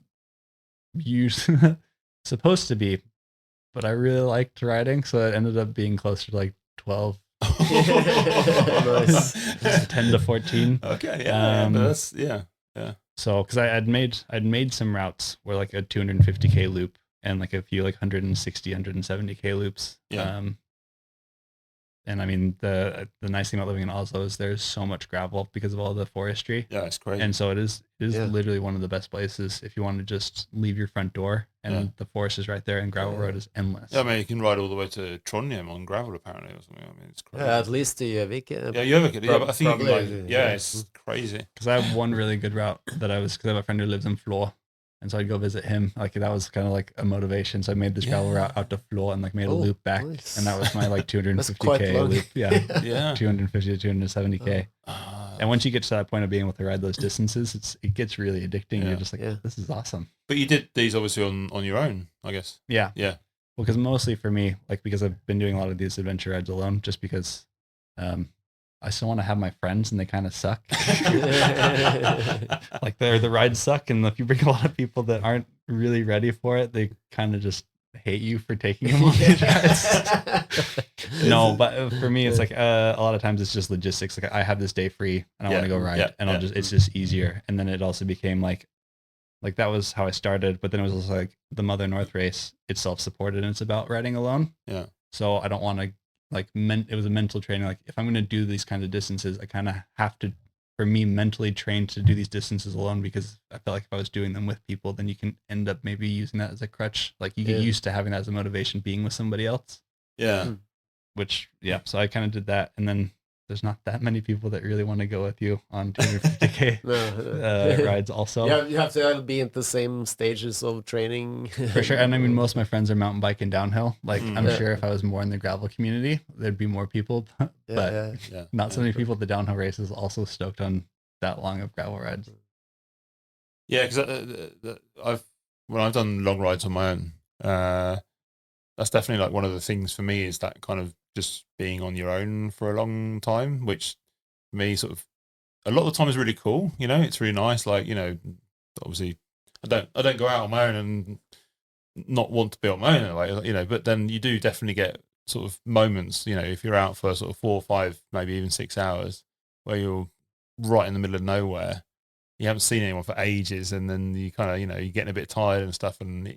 C: Usually supposed to be, but I really liked riding, so it ended up being closer to like 12.
B: Nice.
C: 10 to 14.
A: Okay, yeah.
C: So, because I'd made some routes where like a 250k loop and like a few like 160, 170k loops. And I mean, the nice thing about living in Oslo is there's so much gravel because of all the forestry.
A: Yeah, it's crazy.
C: And so it is literally one of the best places if you want to just leave your front door and the forest is right there and gravel road is endless.
A: Yeah, I mean, you can ride all the way to Trondheim on gravel apparently or something. I mean, it's crazy.
B: At least to Gjøvik.
A: Gjøvik. Yeah, but I think it's crazy.
C: Because I have one really good route because I have a friend who lives in Flå. And so I'd go visit him. Like that was kind of like a motivation. So I made this gravel route out to Flå and like made a loop back.
B: Nice.
C: And that was my like 250k loop.
A: Yeah.
C: 250 to 270k. And once you get to that point of being able to ride those distances, it gets really addicting. You're just like, this is awesome.
A: But you did these obviously on your own, I guess.
C: Yeah.
A: Yeah.
C: Well, because mostly for me, like because I've been doing a lot of these adventure rides alone, just because I still want to have my friends and they kind of suck. Like the rides suck, and if you bring a lot of people that aren't really ready for it, they kind of just hate you for taking them on these rides. No, but for me, it's like a lot of times it's just logistics. Like I have this day free and I want to go ride, and it's just easier. And then it also became like that was how I started. But then it was also like the Mother North race. It's self-supported and it's about riding alone. Yeah. So I don't want to it was a mental training. Like if I'm going to do these kinds of distances, I kind of have to, for me, mentally train to do these distances alone, because I felt like if I was doing them with people, then you can end up maybe using that as a crutch. Like you get used to having that as a motivation being with somebody else. Yeah. Which, so I kind of did that. And then there's not that many people that really want to go with you on 250k rides also.
B: Yeah, you have to be at the same stages of training.
C: For sure. And I mean, most of my friends are mountain biking downhill. Like I'm sure if I was more in the gravel community, there'd be more people, but not so many people at the downhill races also stoked on that long of gravel rides.
A: Yeah, because when I've done long rides on my own, that's definitely like one of the things for me is that kind of just being on your own for a long time, which for me sort of a lot of the time is really cool. You know, it's really nice. Like, you know, obviously I don't go out on my own and not want to be on my own, like, you know, but then you do definitely get sort of moments, you know, if you're out for sort of 4 or 5, maybe even 6 hours where you're right in the middle of nowhere. You haven't seen anyone for ages, and then you kind of, you know, you're getting a bit tired and stuff, and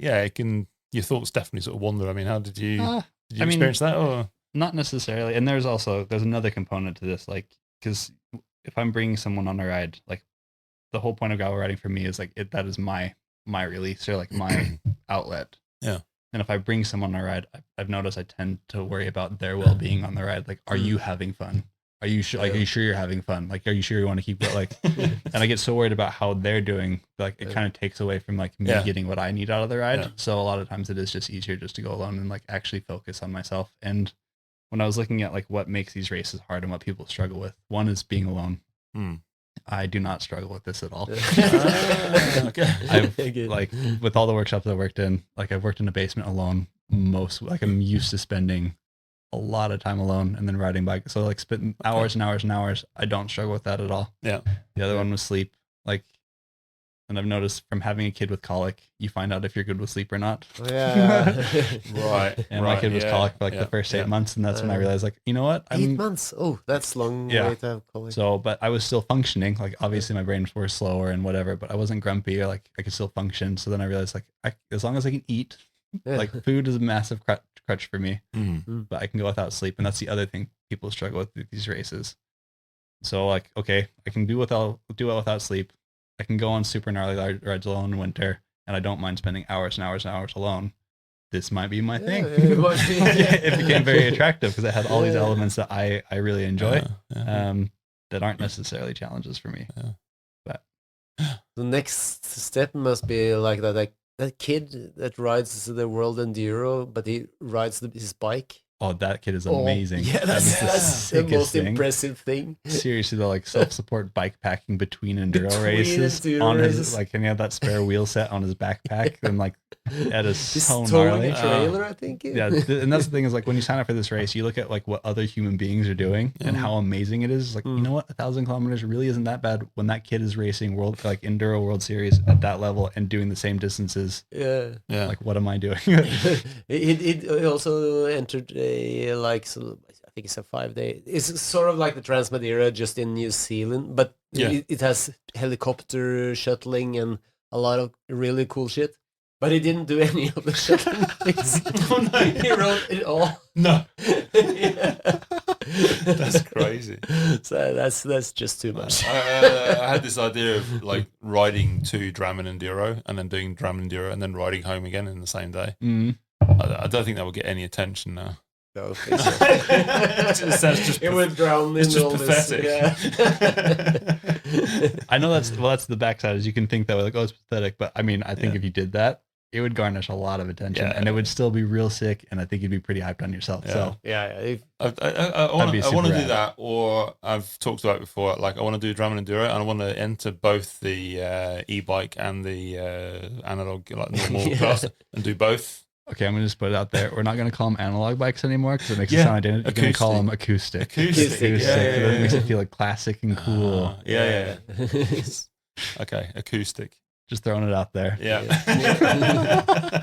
A: your thoughts definitely sort of wander. I mean, how did you experience that? Or
C: not necessarily. And there's another component to this, like, because if I'm bringing someone on a ride, like the whole point of gravel riding for me is like that is my release, or like my outlet. Yeah. And if I bring someone on a ride, I've noticed I tend to worry about their well-being on the ride. Like, are you having fun? Are you sure? Like, are you sure you're having fun? Like, are you sure you want to keep it? Like, and I get so worried about how they're doing. Like, it kind of takes away from like me getting what I need out of the ride. So a lot of times it is just easier just to go alone and like actually focus on myself. And when I was looking at like what makes these races hard and what people struggle with, one is being alone. I do not struggle with this at all.
A: Okay.
C: I've like with all the workshops I worked in, like I've worked in a basement alone I'm used to spending a lot of time alone and then riding bike. So like spending hours and hours and hours, I don't struggle with that at all. Yeah. The other one was sleep. Like, and I've noticed from having a kid with colic, you find out if you're good with sleep or not.
B: Yeah.
A: Right.
C: And my kid was colic for like the first 8 months, and that's when I realized, like, you know what?
B: 8 months. Oh, that's long way to have colic.
C: So, but I was still functioning. Like, obviously my brains were slower and whatever, but I wasn't grumpy, or like I could still function. So then I realized, like, as long as I can eat, like food is a massive crutch for me, but I can go without sleep. And that's the other thing people struggle with these races. So like, okay, I can do it without sleep. I can go on super gnarly rides alone in winter, and I don't mind spending hours and hours and hours alone. This might be my thing. It became very attractive because it had all these elements that I really enjoy, that aren't necessarily challenges for me. But
B: the next step must be like that kid that rides the World Enduro, but he rides his bike
C: oh, that kid is amazing.
B: Yeah,
C: That is
B: that's the
C: sickest
B: most
C: thing.
B: impressive thing.
C: Seriously though, like self-support bike packing between enduro races
B: enduro
C: on
B: races.
C: his, like, and he had that spare wheel set on his backpack, and like that is
B: He's
C: so
B: towing
C: gnarly.
B: a trailer, I think.
C: Yeah, and that's the thing is like when you sign up for this race, you look at like what other human beings are doing and how amazing it is. Like, you know what, 1,000 kilometers really isn't that bad when that kid is racing enduro world series at that level and doing the same distances.
B: Yeah.
C: Like, what am I doing?
B: It also entered a I think it's a 5-day. It's sort of like the Trans-Madeira just in New Zealand, but it has helicopter shuttling and a lot of really cool shit. But he didn't do any of the shuttling things.
A: Oh, no.
B: He wrote it all.
A: No.
B: Yeah.
A: That's crazy.
B: So that's just too much.
A: I had this idea of like riding to Drammen Enduro and then doing Drammen Enduro and then riding home again in the same day. I don't think that would get any attention now.
B: No, think so. It would drown in all
A: pathetic.
B: this. Yeah.
C: I know that's the backside, is you can think that way, like, oh, it's pathetic, but I mean, I think if you did that, it would garnish a lot of attention, and it would still be real sick, and I think you'd be pretty hyped on yourself.
A: Yeah.
C: So
A: I want to do
C: rad.
A: that, or I've talked about it before. Like I want to do Drammen Enduro, and I want to enter both the e-bike and the analog, like normal class, and do both.
C: Okay, I'm gonna just put it out there. We're not gonna call them analog bikes anymore because it makes it sound identical. You're gonna call them acoustic.
A: Acoustic.
C: It makes it feel like classic and cool.
A: Yeah. Okay, acoustic.
C: Just throwing it out there.
A: Yeah.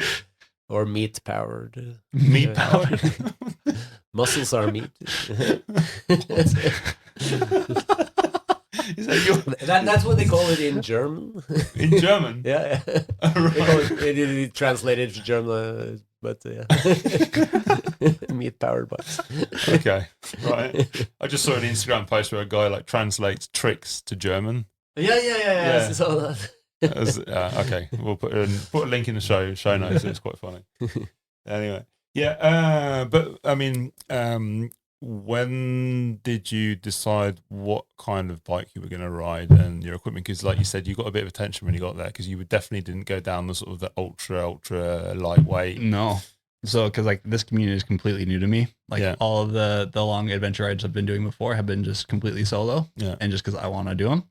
B: Or meat powered.
C: Meat powered.
B: Muscles are meat.
A: Is that your...
B: That's what they call it in German.
A: In German?
B: Yeah. They call it translated to German, but meat powered bikes.
A: Okay, right. I just saw an Instagram post where a guy like translates tricks to German.
B: Yeah. I saw that.
A: Okay, we'll put a link in the show notes. It's quite funny. Anyway, but I mean, when did you decide what kind of bike you were going to ride and your equipment? Because, like you said, you got a bit of attention when you got there because you definitely didn't go down the sort of the ultra lightweight.
C: No. So, because like this community is completely new to me. Like all of the long adventure rides I've been doing before have been just completely solo. Yeah. And just because I want to do them.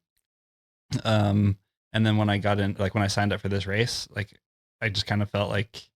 C: And then when I got in, like when I signed up for this race, like I just kind of felt like,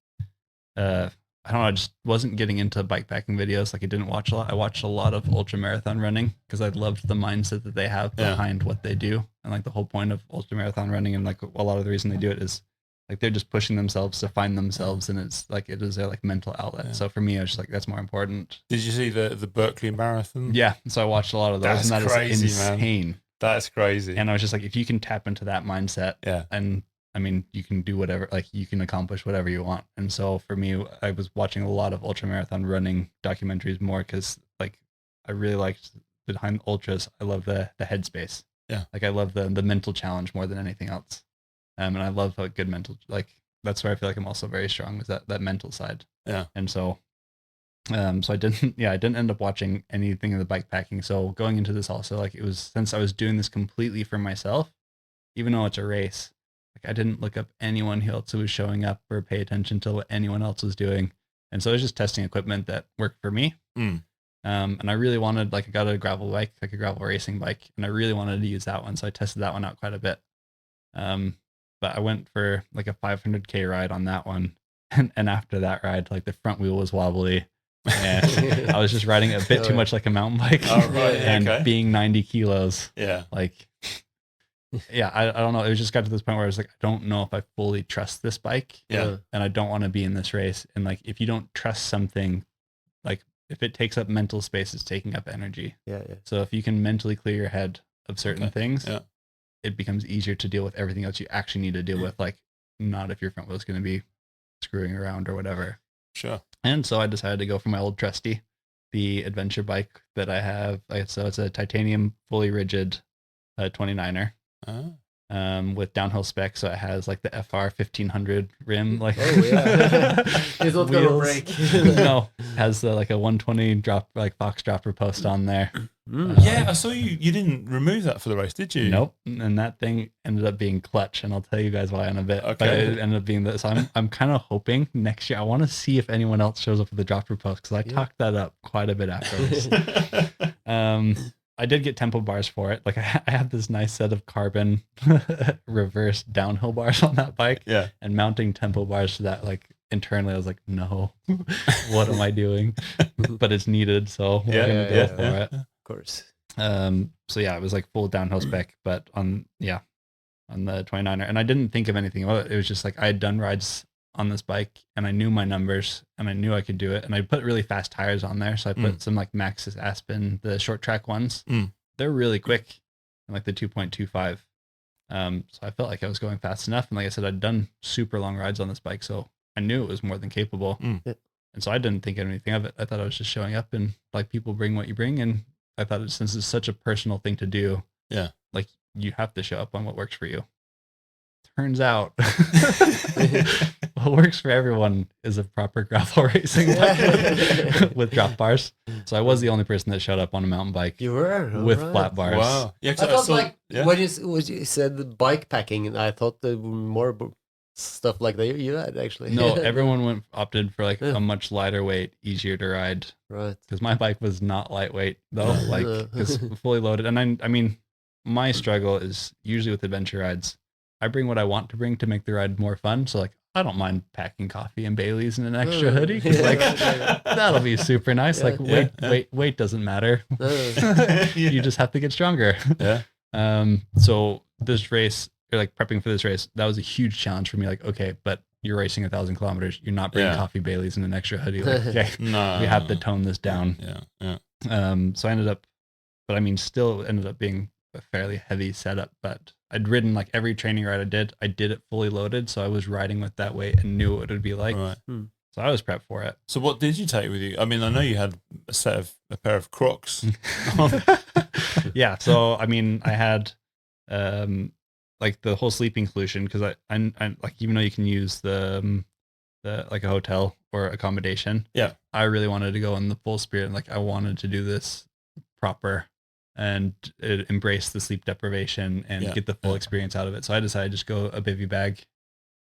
C: I don't know, I just wasn't getting into bikepacking videos. Like I didn't watch a lot. I watched a lot of ultra marathon running because I loved the mindset that they have behind what they do. And like the whole point of ultra marathon running and like a lot of the reason they do it is like they're just pushing themselves to find themselves, and it's like it is their like mental outlet. So for me, I was just like, that's more important.
A: Did you see the Berkeley Marathon?
C: Yeah. So I watched a lot of those, and that
A: crazy,
C: is insane.
A: Man. That's crazy.
C: And I was just like, if you can tap into that mindset, and I mean, you can do whatever, like you can accomplish whatever you want. And so for me, I was watching a lot of ultra marathon running documentaries more because like I really liked behind ultras. I love the headspace. Yeah. Like I love the mental challenge more than anything else. And I love a good mental, like that's where I feel like I'm also very strong, is that mental side. Yeah. And so I didn't end up watching anything in the bike packing. So going into this also, like it was, since I was doing this completely for myself, even though it's a race, like I didn't look up anyone else who was showing up or pay attention to what anyone else was doing. And so I was just testing equipment that worked for me. And I really wanted, like I got a gravel bike, like a gravel racing bike, and I really wanted to use that one. So I tested that one out quite a bit. But I went for like a 500K ride on that one. And after that ride, like the front wheel was wobbly. And I was just riding a bit too much like a mountain bike. Oh, right. And being 90 kilos. Yeah. Like, I don't know. It just got to this point where I was like, I don't know if I fully trust this bike. Yeah. And I don't want to be in this race. And like, if you don't trust something, like if it takes up mental space, it's taking up energy. Yeah. So if you can mentally clear your head of certain things, it becomes easier to deal with everything else you actually need to deal with. Like, not if your front wheel is going to be screwing around or whatever. Sure. And so I decided to go for my old trusty, the adventure bike that I have. So it's a titanium, fully rigid 29er. with downhill spec, so it has like the FR 1500 rim, like
B: It's not gonna break.
C: No, has like a 120 drop, like box dropper post on there.
A: Yeah, I saw you didn't remove that for the race, did you?
C: Nope. And that thing ended up being clutch, and I'll tell you guys why in a bit.
A: Okay.
C: But it ended up being this. So I'm kind of hoping next year, I want to see if anyone else shows up with the dropper post, because I talked that up quite a bit afterwards. I did get tempo bars for it. Like I have this nice set of carbon reverse downhill bars on that bike.
A: Yeah.
C: And mounting tempo bars to that, like internally, I was like, no, what am I doing? But it's needed, so we're gonna go for it.
B: Of course.
C: So yeah, it was like full downhill spec, but on the 29er, and I didn't think of anything about it. It was just like I had done rides on this bike, and I knew my numbers, and I knew I could do it, and I put really fast tires on there. So I put some like Maxxis Aspen, the short track ones. They're really quick, like the 2.25. So I felt like I was going fast enough, and like I said, I'd done super long rides on this bike, so I knew it was more than capable. And so I didn't think anything of it. I thought I was just showing up, and like people bring what you bring, and I thought since it's such a personal thing to do, like you have to show up on what works for you. Turns out what works for everyone is a proper gravel racing bike with drop bars. So I was the only person that showed up on a mountain bike.
B: You were
C: with flat bars.
A: Wow. Yeah,
B: I thought when you said bike packing, I thought there were more stuff like that you had actually.
C: No, everyone opted for like a much lighter weight, easier to ride.
B: Right.
C: Because my bike was not lightweight though, like because fully loaded. And I mean, my struggle is usually with adventure rides. I bring what I want to bring to make the ride more fun. So like, I don't mind packing coffee and Bailey's in an extra hoodie. Like that'll be super nice. Like weight doesn't matter. You just have to get stronger. So this race, or like prepping for this race, that was a huge challenge for me. Like, okay, but you're racing 1,000 kilometers. You're not bringing coffee Bailey's in an extra hoodie. Like, okay, we have to tone this down. So I ended up, but I mean, still ended up being a fairly heavy setup, but I'd ridden like every training ride I did it fully loaded. So I was riding with that weight and knew what it would be like.
A: Right.
C: So I was prepped for it.
A: So what did you take with you? I mean, I know you had a pair of Crocs.
C: Yeah. So, I mean, I had, like the whole sleeping solution, because I like, even though you can use the like a hotel or accommodation, I really wanted to go in the full spirit, and like I wanted to do this proper and embrace the sleep deprivation and get the full experience out of it. So I decided to just go a bivy bag.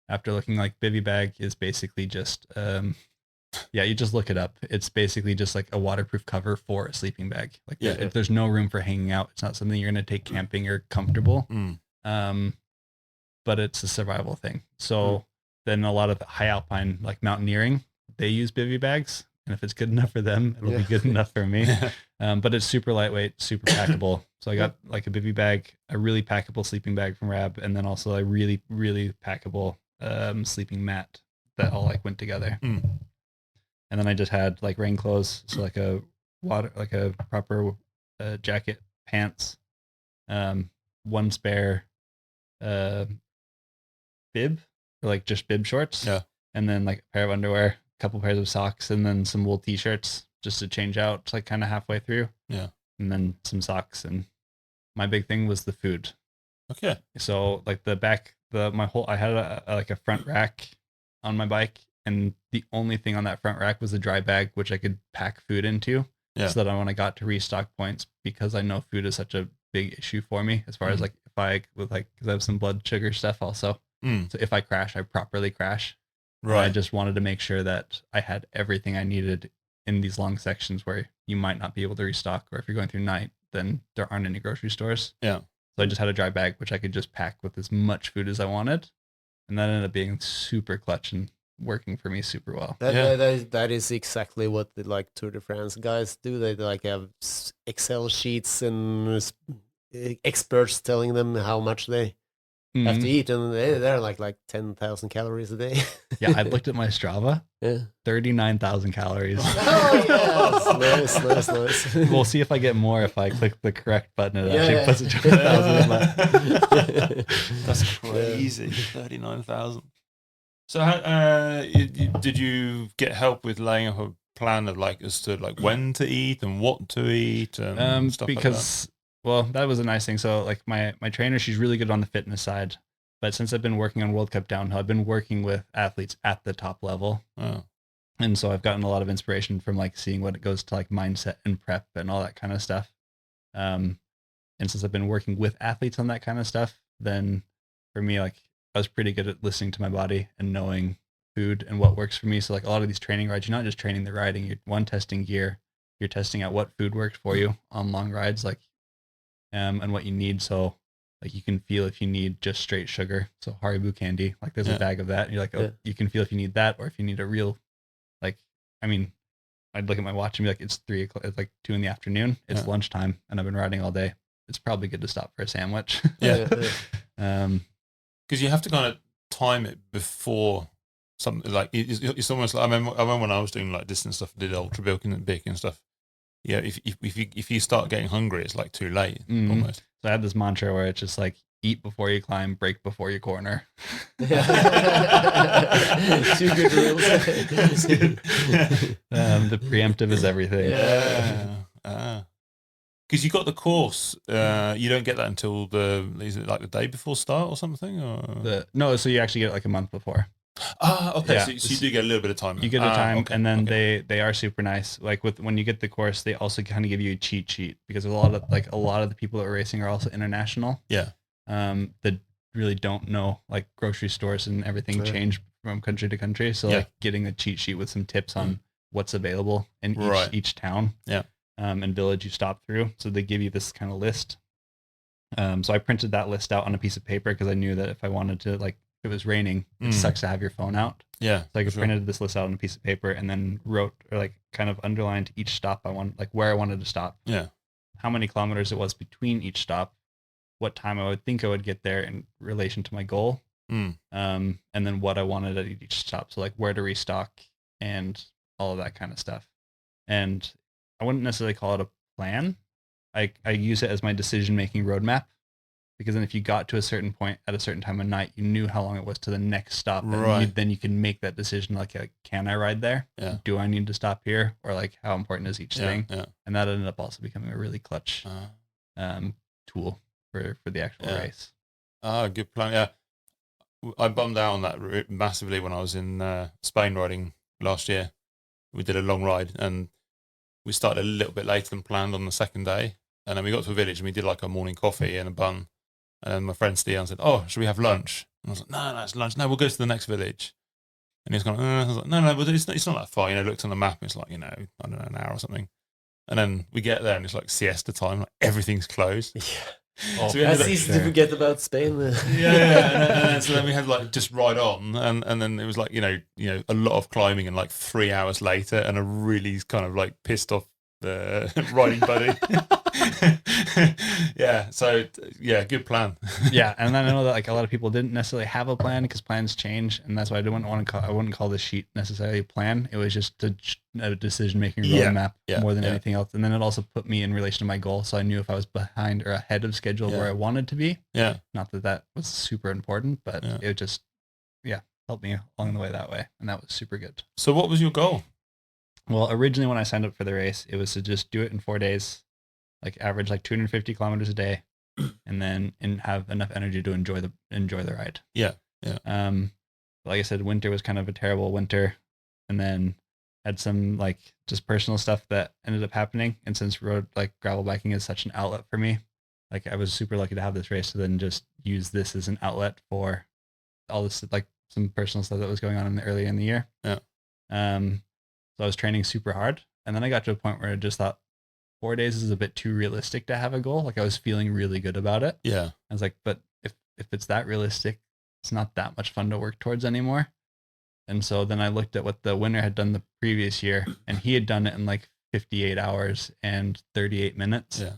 C: After looking, like bivy bag is basically just you just look it up. It's basically just like a waterproof cover for a sleeping bag. Like if there's no room for hanging out, it's not something you're going to take camping or comfortable. But it's a survival thing. So then a lot of high alpine, like mountaineering, they use bivy bags. And if it's good enough for them, it'll be good enough for me. But it's super lightweight, super packable. So I got like a bivy bag, a really packable sleeping bag from Rab, and then also a really, really packable sleeping mat that all like went together. And then I just had like rain clothes, so like a proper jacket, pants, one spare bib, or like just bib shorts, and then like a pair of underwear, a couple pairs of socks, and then some wool t-shirts just to change out like kind of halfway through. And then some socks. And my big thing was the food.
A: Okay.
C: So like I had a front rack on my bike, and the only thing on that front rack was a dry bag, which I could pack food into. So that when I got to restock points, because I know food is such a big issue for me, as far as like if I with like, because I have some blood sugar stuff also. So if I crash, I properly crash. Right. I just wanted to make sure that I had everything I needed in these long sections where you might not be able to restock, or if you're going through night, then there aren't any grocery stores. So I just had a dry bag, which I could just pack with as much food as I wanted. And that ended up being super clutch and working for me super well.
B: That is exactly what the like Tour de France guys do. They like have Excel sheets and experts telling them how much they have to eat, and they're like 10,000 calories a day.
C: I looked at my Strava. 39,000 calories.
B: Oh yes, nice.
C: We'll see if I get more if I click the correct button. It actually puts it to 1,000.
A: That's crazy. 39,000. So, did you get help with laying up a plan of like as to like when to eat and what to eat and stuff
C: because well, that was a nice thing. So like my trainer, she's really good on the fitness side. But since I've been working on World Cup downhill, I've been working with athletes at the top level.
A: Oh.
C: And so I've gotten a lot of inspiration from like seeing what it goes to like mindset and prep and all that kind of stuff. And since I've been working with athletes on that kind of stuff, then for me, like I was pretty good at listening to my body and knowing food and what works for me. So like a lot of these training rides, you're not just training the riding, you're testing gear, you're testing out what food works for you on long rides, like, and what you need. So like you can feel if you need just straight sugar. So Haribo candy, like there's a bag of that. And you're like, oh, you can feel if you need that, or if you need a real, like, I mean, I'd look at my watch and be like, it's 3 o'clock, it's like 2 p.m. It's lunchtime and I've been riding all day. It's probably good to stop for a sandwich.
A: Because you have to kind of time it before something, like it's almost like, I remember when I was doing like distance stuff, did ultra big and stuff. Yeah, if you start getting hungry, it's like too late almost.
C: So I had this mantra where it's just like, eat before you climb, break before you corner.
B: 2 good rules.
C: The preemptive is everything.
A: Because you got the course, you don't get that until is it like the day before start or something? Or?
C: No, so you actually get it like a month before.
A: Okay.
C: Yeah.
A: So you do get a little bit of time.
C: You get a time, okay, and then they are super nice. Like when you get the course, they also kind of give you a cheat sheet, because a lot of the people that are racing are also international.
A: Yeah.
C: That really don't know, like grocery stores and everything change from country to country. So like getting a cheat sheet with some tips on what's available in each town. Yeah. And village you stop through. So they give you this kind of list. So I printed that list out on a piece of paper because I knew that if I wanted to, like, if it was raining, it sucks to have your phone out. Yeah. So I printed this list out on a piece of paper and then wrote, or like kind of underlined each stop I want, like where I wanted to stop. Yeah. How many kilometers it was between each stop, what time I would think I would get there in relation to my goal. And then what I wanted at each stop. So like where to restock and all of that kind of stuff. And I wouldn't necessarily call it a plan. I use it as my decision-making roadmap, because then if you got to a certain point at a certain time of night, you knew how long it was to the next stop. And then you can make that decision, like, can I ride there? Yeah. Do I need to stop here? Or like, how important is each thing? Yeah. And that ended up also becoming a really clutch tool for the actual race.
A: Good plan. Yeah. I bummed out on that massively when I was in Spain riding last year. We did a long ride and we started a little bit later than planned on the second day. And then we got to a village and we did like a morning coffee and a bun. And then my friend Stian said, "Oh, should we have lunch?" And I was like, no, it's lunch. No, we'll go to the next village. And he's going, I was like, no, but it's not that far. Looked on the map and it's like, I don't know, an hour or something. And then we get there and it's like siesta time. Like everything's closed.
B: Yeah. So that's easy to forget about Spain.
A: And so then we had like just ride on, and then it was like a lot of climbing, and like 3 hours later, and a really kind of like pissed off riding buddy. Good plan.
C: Yeah, and I know that like a lot of people didn't necessarily have a plan because plans change, and that's why I wouldn't call the sheet necessarily a plan. It was just a decision-making roadmap more than anything else. And then it also put me in relation to my goal, so I knew if I was behind or ahead of schedule where I wanted to be. Yeah. Not that was super important, but it just helped me along the way that way, and that was super good.
A: So what was your goal?
C: Well, originally when I signed up for the race, it was to just do it in 4 days, like average like 250 kilometers a day, and then have enough energy to enjoy the ride. Yeah. Like I said, winter was kind of a terrible winter, and then had some like just personal stuff that ended up happening. And since gravel biking is such an outlet for me, like I was super lucky to have this race to then just use this as an outlet for all this, like some personal stuff that was going on early in the year. Yeah. So I was training super hard, and then I got to a point where I just thought 4 days is a bit too realistic to have a goal. Like I was feeling really good about it. Yeah. I was like, but if it's that realistic, it's not that much fun to work towards anymore. And so then I looked at what the winner had done the previous year, and he had done it in like 58 hours and 38 minutes. Yeah.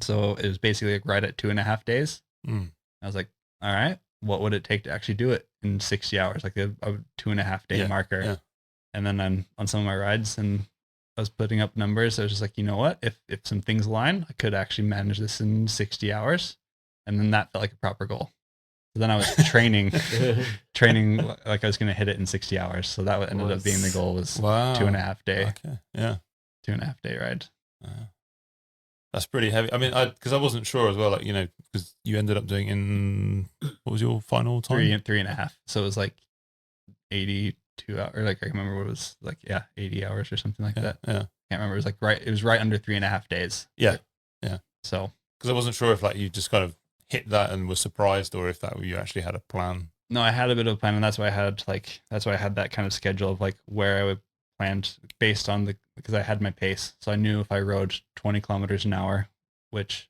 C: So it was basically like right at 2.5 days. I was like, all right, what would it take to actually do it in 60 hours? Like a 2.5 day marker. Yeah. And then on some of my rides, and I was putting up numbers, I was just like, you know what? If some things align, I could actually manage this in 60 hours. And then that felt like a proper goal. So then I was training like I was going to hit it in 60 hours. So that ended up being the goal, was 2.5 day. Okay. Yeah. 2.5 day ride.
A: That's pretty heavy. I mean, because I wasn't sure as well, like, because you ended up doing in, what was your final time?
C: 3.5. So it was like 82 hours. Like I remember what it was like, 80 hours or something like that.
A: Yeah.
C: Can't remember. It was right under 3.5 days.
A: Yeah.
C: So,
A: because I wasn't sure if like you just kind of hit that and was surprised, or if that you actually had a plan.
C: no, I had a bit of a plan, and that's why I had that kind of schedule of like where I would planned based on because I had my pace. So I knew if I rode 20 kilometers an hour, which,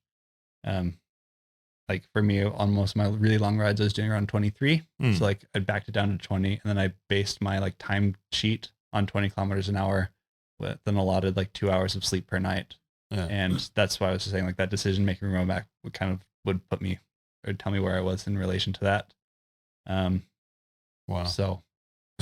C: like for me, on most of my really long rides, I was doing around 23. So like I backed it down to 20, and then I based my like time sheet on 20 kilometers an hour, with then allotted like 2 hours of sleep per night. Yeah. And that's why I was saying like that decision making roadmap would put me or tell me where I was in relation to that.
A: Wow.
C: So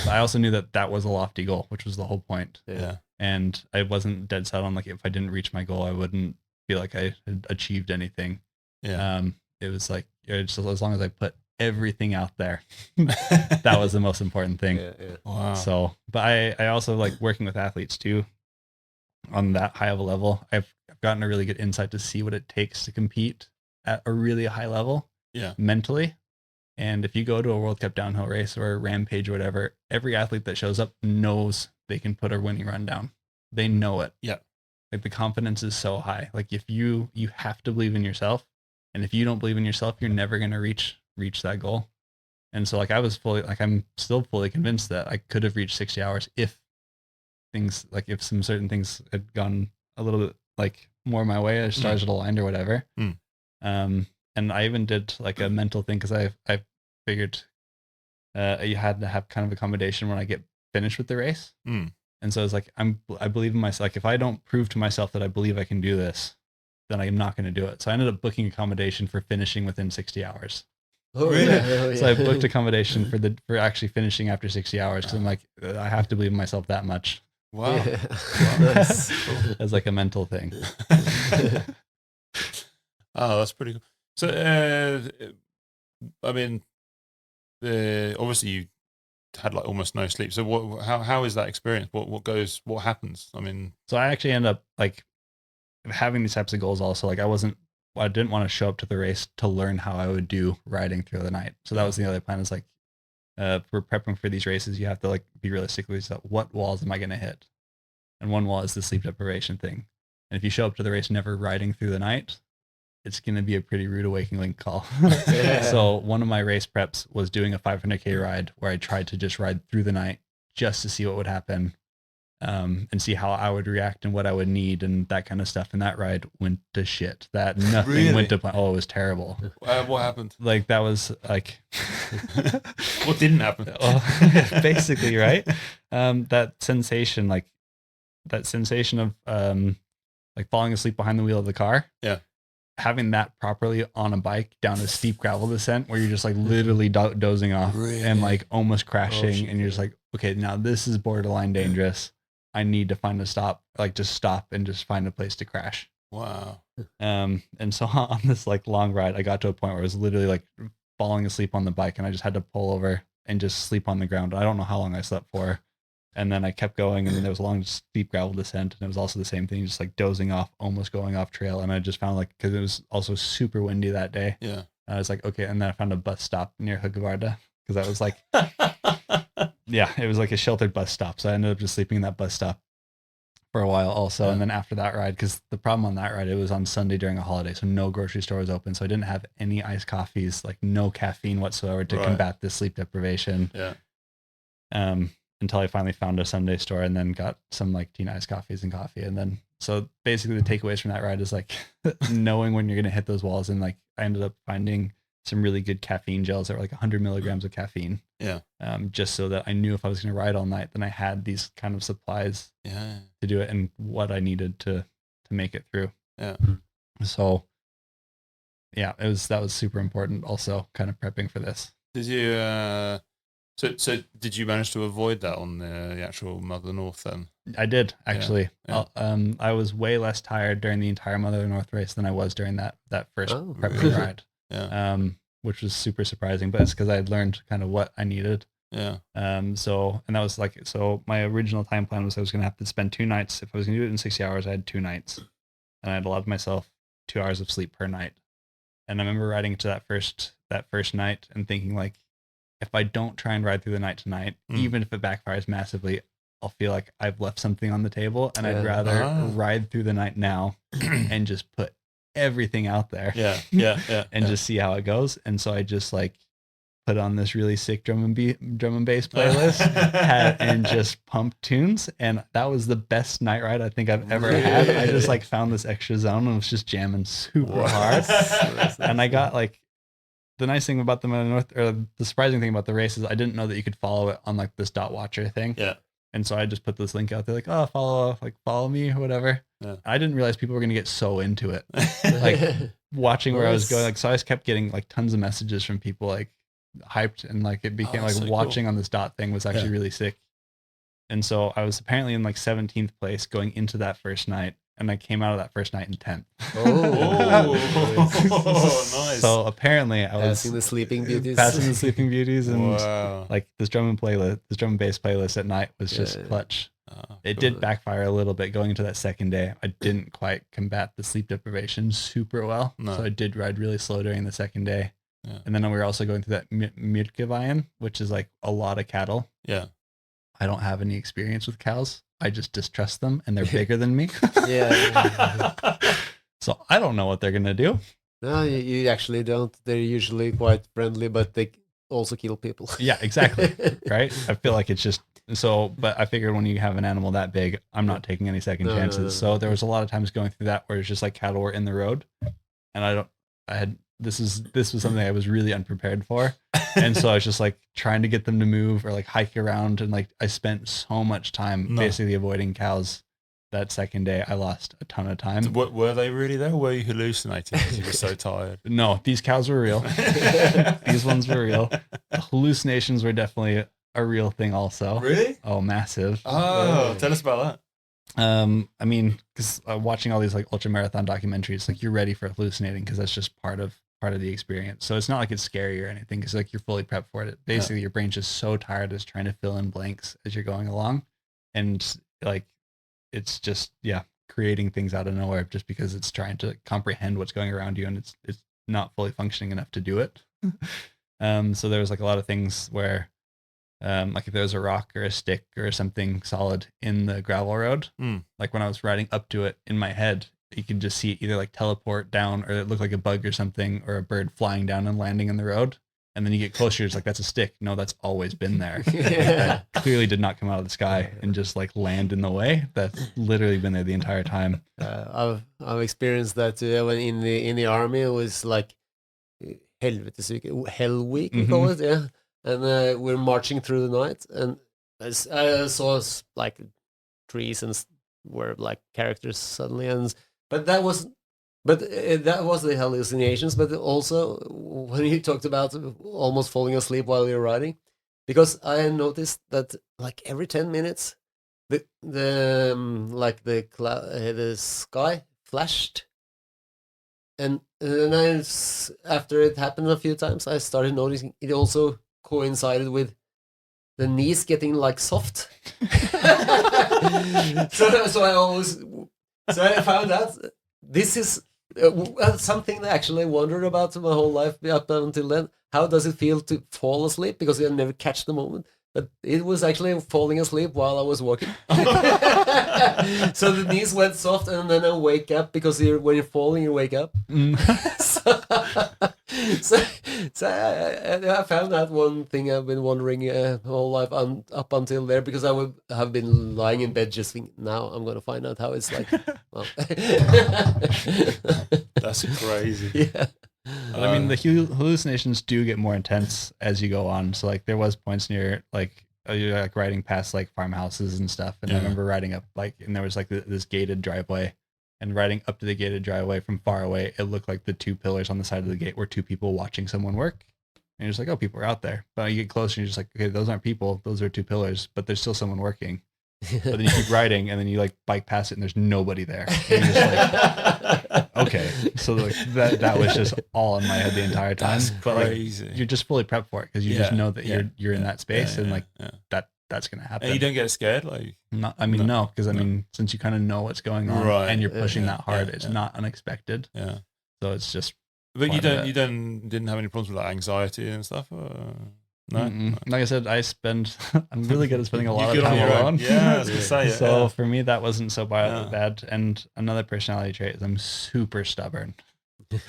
C: I also knew that was a lofty goal, which was the whole point.
A: Yeah.
C: And I wasn't dead set on like if I didn't reach my goal, I wouldn't feel like I had achieved anything.
A: Yeah.
C: It was like just as long as I put everything out there, that was the most important thing.
B: Yeah.
C: Wow. So, but I also like working with athletes too on that high of a level. I've gotten a really good insight to see what it takes to compete at a really high level.
A: Yeah.
C: Mentally. And if you go to a World Cup downhill race or a Rampage or whatever, every athlete that shows up knows they can put a winning run down. They know it.
A: Yeah.
C: Like the confidence is so high. Like if you have to believe in yourself, and if you don't believe in yourself, you're never going to reach that goal. And so like I'm still fully convinced that I could have reached 60 hours if some certain things had gone a little bit like more my way, as stars had aligned or whatever. And I even did like a mental thing because I figured you had to have kind of accommodation when I get finished with the race. And so it's like I believe in myself. Like if I don't prove to myself that I believe I can do this, then I'm not going to do it. So I ended up booking accommodation for finishing within 60 hours.
B: Oh, really?
C: So I booked accommodation for actually finishing after 60 hours because I'm like, I have to believe in myself that much.
A: Wow.
B: Yeah.
A: Nice.
C: As like a mental thing.
A: Oh, that's pretty cool. So, I mean, obviously you had like almost no sleep. So how is that experience? What happens? I mean,
C: so I actually end up like having these types of goals also. Like I didn't want to show up to the race to learn how I would do riding through the night. So that was the other plan, is like, for prepping for these races, you have to like be realistic with yourself. What walls am I going to hit? And one wall is the sleep deprivation thing. And if you show up to the race never riding through the night, it's going to be a pretty rude awakening call.
B: Yeah.
C: So one of my race preps was doing a 500K ride where I tried to just ride through the night just to see what would happen, and see how I would react and what I would need and that kind of stuff. And that ride went to shit. That nothing
A: Really?
C: went to plan. Oh, it was terrible.
A: what happened?
C: Like that was like,
A: What didn't happen?
C: Basically, right? That sensation of like falling asleep behind the wheel of the car.
A: Yeah.
C: Having that properly on a bike down a steep gravel descent where you're just like literally dozing off and like almost crashing, and you're just like, okay, now this is borderline dangerous. I need to find a stop, like just stop and just find a place to crash.
A: Wow.
C: And so on this like long ride, I got to a point where I was literally like falling asleep on the bike, and I just had to pull over and just sleep on the ground. I don't know how long I slept for. And then I kept going, and then there was a long, steep gravel descent, and it was also the same thing, just like dozing off, almost going off trail. And I just found like, because it was also super windy that day.
A: Yeah.
C: I was like, okay. And then I found a bus stop near Huggevarda, because that was like, yeah, it was like a sheltered bus stop. So I ended up just sleeping in that bus stop for a while also.
A: Yeah.
C: And then after that ride, because the problem on that ride, it was on Sunday during a holiday, so no grocery store was open. So I didn't have any iced coffees, like no caffeine whatsoever to combat this sleep deprivation.
A: Yeah.
C: Until I finally found a Sunday store and then got some like tea iced coffees and coffee. And then, so basically the takeaways from that ride is like knowing when you're going to hit those walls. And like, I ended up finding some really good caffeine gels that were like 100 milligrams of caffeine.
A: Yeah.
C: Just so that I knew if I was going to ride all night, then I had these kind of supplies to do it and what I needed to make it through.
A: Yeah.
C: So yeah, that was super important also, kind of prepping for this.
A: Did you, so did you manage to avoid that on the actual Mother North then?
C: I did actually.
A: Yeah.
C: I was way less tired during the entire Mother North race than I was during that first prepping
A: really?
C: ride.
A: Yeah.
C: Which was super surprising, but it's because I had learned kind of what I needed.
A: Yeah.
C: So, and that was like, so my original time plan was I was going to have to spend 2 nights. If I was going to do it in 60 hours, I had 2 nights, and I had allowed myself 2 hours of sleep per night. And I remember riding to that first night and thinking like, if I don't try and ride through the night tonight, even if it backfires massively, I'll feel like I've left something on the table, and I'd rather ride through the night now and just put everything out there. And just see how it goes. And so I just like put on this really sick drum and bass playlist and just pumped tunes. And that was the best night ride I think I've ever had. I just like found this extra zone and was just jamming super hard. And I got like, the nice thing about the surprising thing about the race is I didn't know that you could follow it on like this dot watcher thing.
A: Yeah.
C: And so I just put this link out there like, oh, follow me or whatever. Yeah. I didn't realize people were going to get so into it. Like watching where I was going. Like, so I just kept getting like tons of messages from people like hyped, and like it became like so watching on this dot thing was actually really sick. And so I was apparently in like 17th place going into that first night. And I came out of that first night in 10th.
A: Nice.
C: So apparently I was
B: passing the sleeping
C: beauties, and like this drum and bass playlist at night was just clutch. It did backfire a little bit going into that second day. I didn't quite combat the sleep deprivation super well. So I did ride really slow during the second day. And then we were also going through that mekkeproff, which is like a lot of cattle. I don't have any experience with cows. I just distrust them, and they're bigger than me. So I don't know what they're going to do.
B: No, you actually don't. They're usually quite friendly, but they also kill people.
C: Yeah, exactly. Right? I feel like it's just so, but I figured when you have an animal that big, I'm not taking any second chances. No. So there was a lot of times going through that where it's just like cattle were in the road, and this was something I was really unprepared for. And so I was just like trying to get them to move or like hike around. And like, I spent so much time basically avoiding cows. That second day, I lost a ton of time.
A: Were they really there? Or were you hallucinating because you were so tired?
C: No, these cows were real. These ones were real. The hallucinations were definitely a real thing also.
A: Really?
C: Oh, massive.
A: Oh, tell us about
C: that. I mean, because watching all these like ultra marathon documentaries, like you're ready for hallucinating because that's just part of the experience. So it's not like it's scary or anything because like you're fully prepped for it. Basically, your brain's just so tired it's trying to fill in blanks as you're going along, and like it's just creating things out of nowhere just because it's trying to comprehend what's going around you, and it's not fully functioning enough to do it. So there was like a lot of things where like if there was a rock or a stick or something solid in the gravel road, like when I was riding up to it in my head, you could just see it either like teleport down or it looked like a bug or something, or a bird flying down and landing in the road. And then you get closer, it's like, that's a stick. No, that's always been there. That clearly did not come out of the sky and just like land in the way. That's literally been there the entire time.
B: I've experienced that too. When in the army, it was like hell week, we call it, yeah. And we're marching through the night, and I saw like trees and were like characters suddenly, but that was the hallucinations. But also when you talked about almost falling asleep while you're riding, because I noticed that like every 10 minutes, the sky flashed, and then after it happened a few times, I started noticing it also coincided with the knees getting like soft. so I found out this is something that actually I wondered about my whole life up until then. How does it feel to fall asleep? Because I never catch the moment. But it was actually falling asleep while I was walking. So the knees went soft, and then I wake up because when you're falling, you wake up. So I found that one thing I've been wondering my whole life up until there, because I would have been lying in bed just thinking, now I'm going to find out how it's like. Well.
A: That's crazy.
B: Yeah.
C: I mean, the hallucinations do get more intense as you go on. So like there was points near like you're like riding past like farmhouses and stuff, and I remember riding up like, and there was like this gated driveway, and riding up to the gated driveway from far away, it looked like the two pillars on the side of the gate were two people watching someone work. And you're just like, oh, people are out there. But you get closer and you're just like, okay, those aren't people, those are two pillars, but there's still someone working. But then you keep riding, and then you like bike past it, and there's nobody there. And you're just like, okay. So like that was just all in my head the entire time.
A: That's crazy.
C: Like, you're just fully prepped for it because you just know that you're in that space, and like that that's going to happen.
A: And you don't get scared, like
C: no, because I mean, since you kind of know what's going on and you're pushing that hard, it's not unexpected.
A: Yeah.
C: So it's just.
A: But you didn't have any problems with like anxiety and stuff. No.
C: Like I said, I'm really good at spending a lot of time alone.
A: Yeah, I was gonna say.
C: So for me, that wasn't so bad. And another personality trait is I'm super stubborn.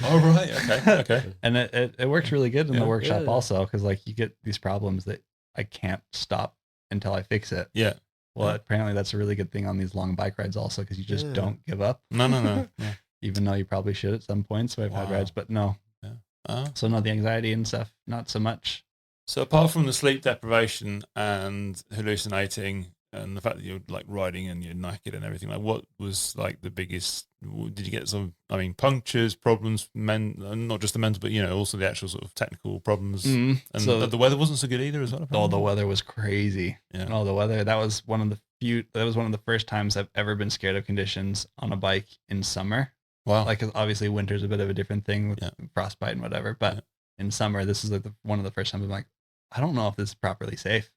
A: Oh right, okay.
C: And it works really good in the workshop also, because like you get these problems that I can't stop until I fix it.
A: Yeah.
C: Well, apparently that's a really good thing on these long bike rides also, because you just don't give up.
A: No. Yeah.
C: Even though you probably should at some points. So I've had rides, but no.
A: Yeah.
C: So no, the anxiety and stuff, not so much.
A: So apart from the sleep deprivation and hallucinating and the fact that you're like riding and you're naked and everything, like what was like the biggest, did you get some, punctures, problems, not just the mental, but, also the actual sort of technical problems. And so the weather wasn't so good either as well.
C: Apparently. Oh, the weather was crazy. Yeah. Oh, the weather, that was one of the first times I've ever been scared of conditions on a bike in summer.
A: Wow.
C: Like, 'cause obviously winter's a bit of a different thing with frostbite and whatever, but in summer, this is like one of the first times I'm like, I don't know if this is properly safe.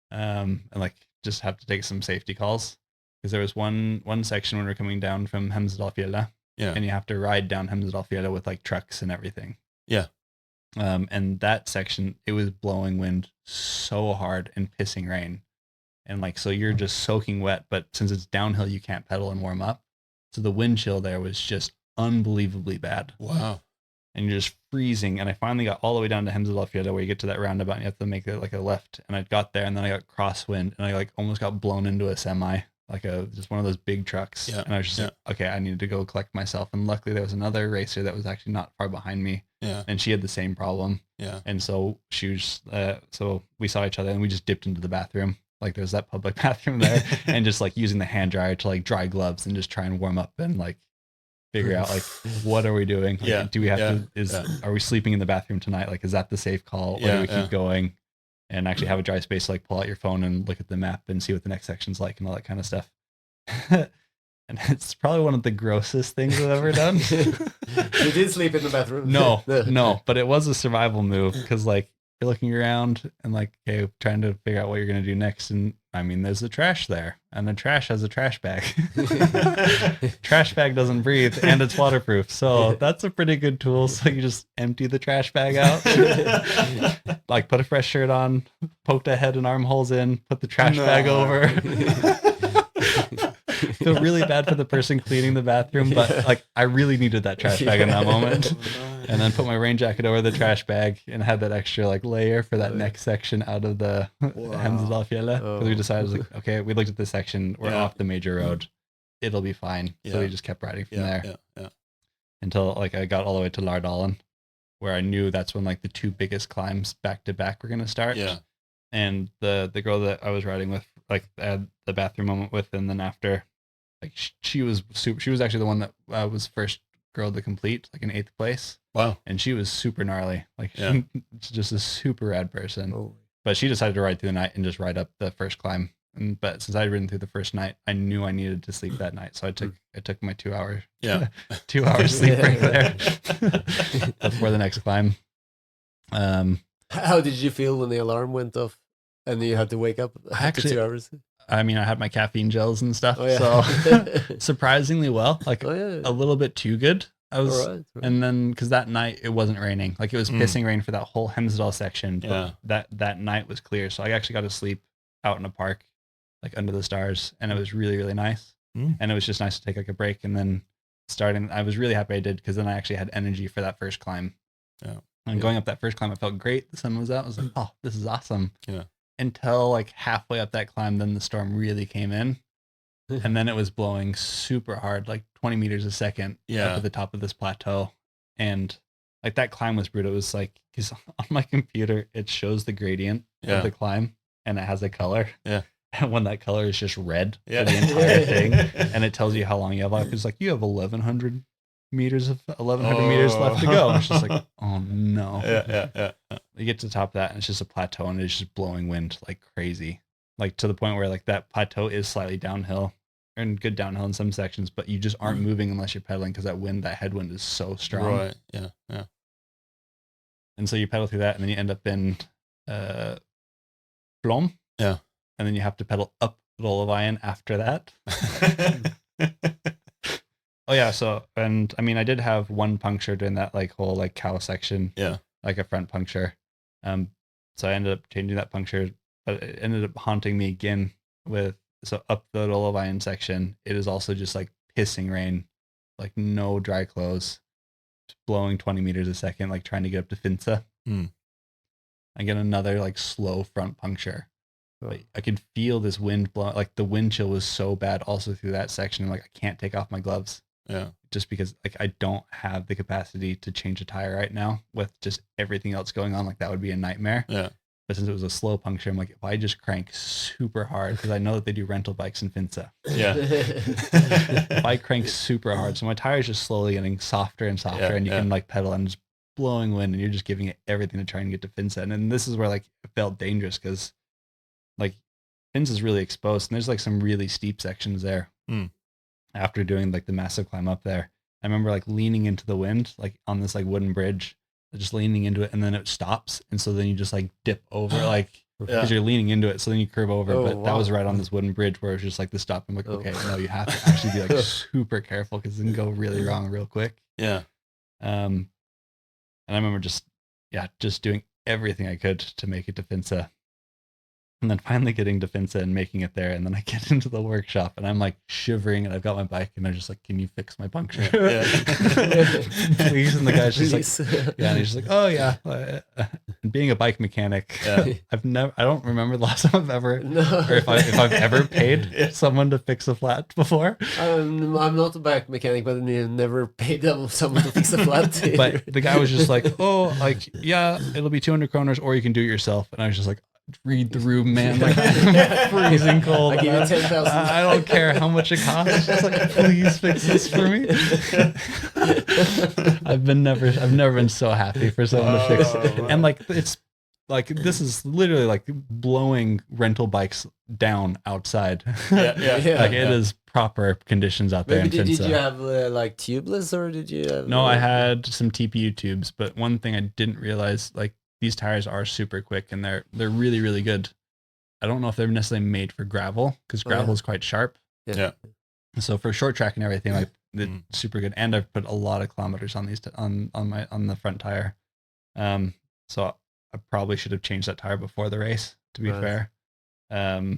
C: And like just have to take some safety calls, because there was one section when we were coming down from Hemsedalfjellet, and you have to ride down Hemsedalfjellet with like trucks and everything.
A: Yeah.
C: And that section, it was blowing wind so hard and pissing rain. And like, so you're just soaking wet, but since it's downhill, you can't pedal and warm up. So the wind chill there was just unbelievably bad.
A: Wow.
C: And you're just freezing. And I finally got all the way down to Hemsedalfjellet, where you get to that roundabout and you have to make it like a left. And I got there, and then I got crosswind, and I like almost got blown into a semi, like just one of those big trucks. Yeah. And I was just like, okay, I needed to go collect myself. And luckily there was another racer that was actually not far behind me.
A: Yeah.
C: And she had the same problem.
A: Yeah.
C: And so she was, so we saw each other and we just dipped into the bathroom. Like there's that public bathroom there, and just like using the hand dryer to like dry gloves and just try and warm up and like figure out like, what are we doing? Like, do we have to, are we sleeping in the bathroom tonight? Like, is that the safe call? Or do we keep going and actually have a dry space, like pull out your phone and look at the map and see what the next section's like and all that kind of stuff. And it's probably one of the grossest things I've ever done.
B: You did sleep in the bathroom?
C: No, but it was a survival move, because like you're looking around and like, okay, trying to figure out what you're going to do next. And I mean, there's the trash there, and the trash has a trash bag. Trash bag doesn't breathe, and it's waterproof. So that's a pretty good tool. So you just empty the trash bag out, like put a fresh shirt on, poke the head and armholes in, put the trash bag over. Feel really bad for the person cleaning the bathroom, but like I really needed that trash bag in that moment. And then put my rain jacket over the trash bag and had that extra like layer for that next section out of the Hemsedalfjellet. Because we decided, like, okay, we looked at this section, we're off the major road, it'll be fine. So we just kept riding from there until like I got all the way to Lardalen, where I knew that's when like the two biggest climbs back to back were going to start. And the girl that I was riding with, like I had the bathroom moment with, and then after, like she was actually the one that was first girl to complete, like in 8th place.
A: Wow.
C: And she was super gnarly, like she's just a super rad person. But she decided to ride through the night and just ride up the first climb. But since I'd ridden through the first night, I knew I needed to sleep that night, so I took my 2 hour 2 hour sleep break there before the next climb.
B: How did you feel when the alarm went off and you had to wake up after 2 hours?
C: I mean, I had my caffeine gels and stuff, so surprisingly well, like a little bit too good. I was, and then because that night it wasn't raining, like it was pissing rain for that whole Hemsedal section. But that night was clear, so I actually got to sleep out in a park, like under the stars, and it was really, really nice. And it was just nice to take like a break, and then I was really happy I did, because then I actually had energy for that first climb. And going up that first climb, I felt great. The sun was out. I was like, oh, this is awesome. Until like halfway up that climb, then the storm really came in, and then it was blowing super hard, like 20 meters a second up at the top of this plateau. And like that climb was brutal. It was like, because on my computer it shows the gradient of the climb, and it has a color. And when that color is just red for the entire thing, and it tells you how long you have left, it's like you have 1,100 meters left to go. And it's just like, oh no. You get to the top of that, and it's just a plateau, and it's just blowing wind like crazy, like to the point where like that plateau is slightly downhill, and good downhill in some sections, but you just aren't moving unless you're pedaling, because that headwind is so strong. And so you pedal through that, and then you end up in Flom. and then you have to pedal up Lolavayan after that. Oh yeah, so, and I mean, I did have one puncture during that like whole like cow section.
A: Yeah.
C: Like a front puncture. So I ended up changing that puncture, but it ended up haunting me again so up the Lolavayan section, it is also just like pissing rain, like no dry clothes, just blowing 20 meters a second, like trying to get up to Finse. I get another like slow front puncture. But I could feel this wind blowing, like the wind chill was so bad also through that section. I'm like, I can't take off my gloves.
A: Yeah.
C: Just because like I don't have the capacity to change a tire right now with just everything else going on. Like that would be a nightmare.
A: Yeah.
C: But since it was a slow puncture, I'm like, if I just crank super hard, because I know that they do rental bikes in Finse.
A: Yeah.
C: If I crank super hard, so my tire is just slowly getting softer and softer, and you can like pedal and just blowing wind, and you're just giving it everything to try and get to Finse. And then this is where like it felt dangerous because like Finse is really exposed, and there's like some really steep sections there. After doing like the massive climb up there, I remember like leaning into the wind, like on this like wooden bridge, just leaning into it, and then it stops, and so then you just like dip over, like because you're leaning into it, so then you curve over. That was right on this wooden bridge where it was just like the stop. I'm like, okay, no, you have to actually be like super careful because it can go really wrong real quick.
A: Yeah.
C: And I remember just doing everything I could to make it to Finse. And then finally getting to Finse and making it there. And then I get into the workshop and I'm like shivering and I've got my bike and I'm just like, can you fix my puncture? Please. And the guy's just like, yeah. And he's just like, oh yeah. And being a bike mechanic, I don't remember the last time I've ever, or if I've ever paid someone to fix a flat before.
B: I'm not a bike mechanic, but I never paid someone to fix a flat.
C: But the guy was just like, oh, like, yeah, it'll be 200 kroners or you can do it yourself. And I was just like, read the room, man. Like, I'm freezing cold.
B: I give you 10,000.
C: I don't care how much it costs. Just like, please fix this for me. I've never been so happy for someone to fix it. And like, it's like, this is literally like blowing rental bikes down outside. Like it is proper conditions out there.
B: Maybe did you have like tubeless or did you have?
C: No, I had some TPU tubes, but one thing I didn't realize, like, these tires are super quick and they're really, really good. I don't know if they're necessarily made for gravel because gravel is quite sharp.
A: Yeah.
C: So for short track and everything, like they're super good. And I've put a lot of kilometers on these on the front tire. So I probably should have changed that tire before the race, to be fair. They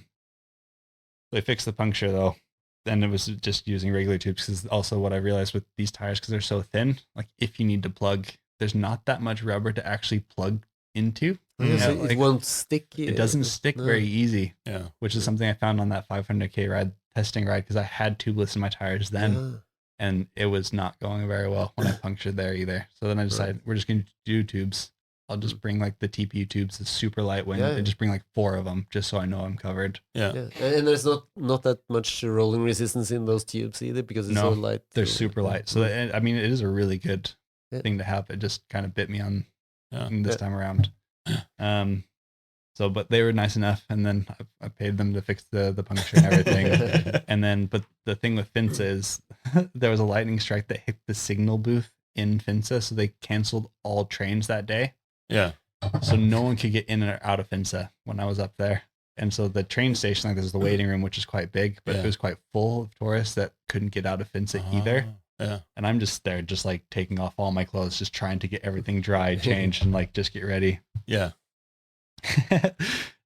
C: fixed the puncture though. And it was just using regular tubes because also what I realized with these tires, because they're so thin, like if you need to plug, there's not that much rubber to actually plug into.
B: It won't stick.
C: It doesn't stick very easy.
A: Yeah.
C: Which is something I found on that 500K testing ride because I had tubeless in my tires then, and it was not going very well when I punctured there either. So then I decided we're just going to do tubes. I'll just bring like the TPU tubes, the super light wing, and just bring like 4 of them just so I know I'm covered.
B: Yeah. And there's not that much rolling resistance in those tubes either because it's so light.
C: They're super light. So I mean, it is a really good thing to have. It just kind of bit me on this time around. But they were nice enough, and then I paid them to fix the puncture and everything. And then, but the thing with Finse is there was a lightning strike that hit the signal booth in Finse, so they canceled all trains that day.
A: Yeah.
C: So no one could get in or out of Finse when I was up there. And so the train station, like there's the waiting room, which is quite big, but it was quite full of tourists that couldn't get out of Finse either.
A: Yeah.
C: And I'm just there, just like taking off all my clothes, just trying to get everything dry, changed, and like just get ready.
A: Yeah.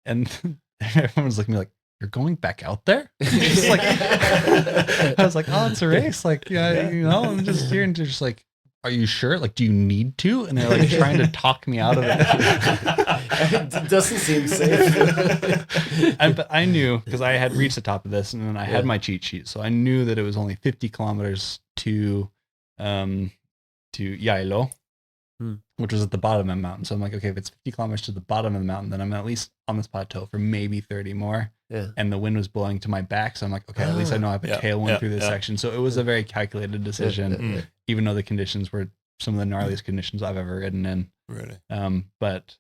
C: And everyone's looking at me like, "You're going back out there?" Just like, I was like, "Oh, it's a race." Like, yeah, I'm just here and just like, "Are you sure? Like, do you need to?" And they're like trying to talk me out of it.
B: It doesn't seem safe.
C: But I knew because I had reached the top of this, and then I had my cheat sheet, so I knew that it was only 50 kilometers to Yailo, which was at the bottom of the mountain. So I'm like, okay, if it's 50 kilometers to the bottom of the mountain, then I'm at least on this plateau for maybe 30 more. Yeah. And the wind was blowing to my back, so I'm like, okay, at least I know I have a tailwind through this section. So it was a very calculated decision, even though the conditions were some of the gnarliest conditions I've ever ridden in.
A: Really?
C: But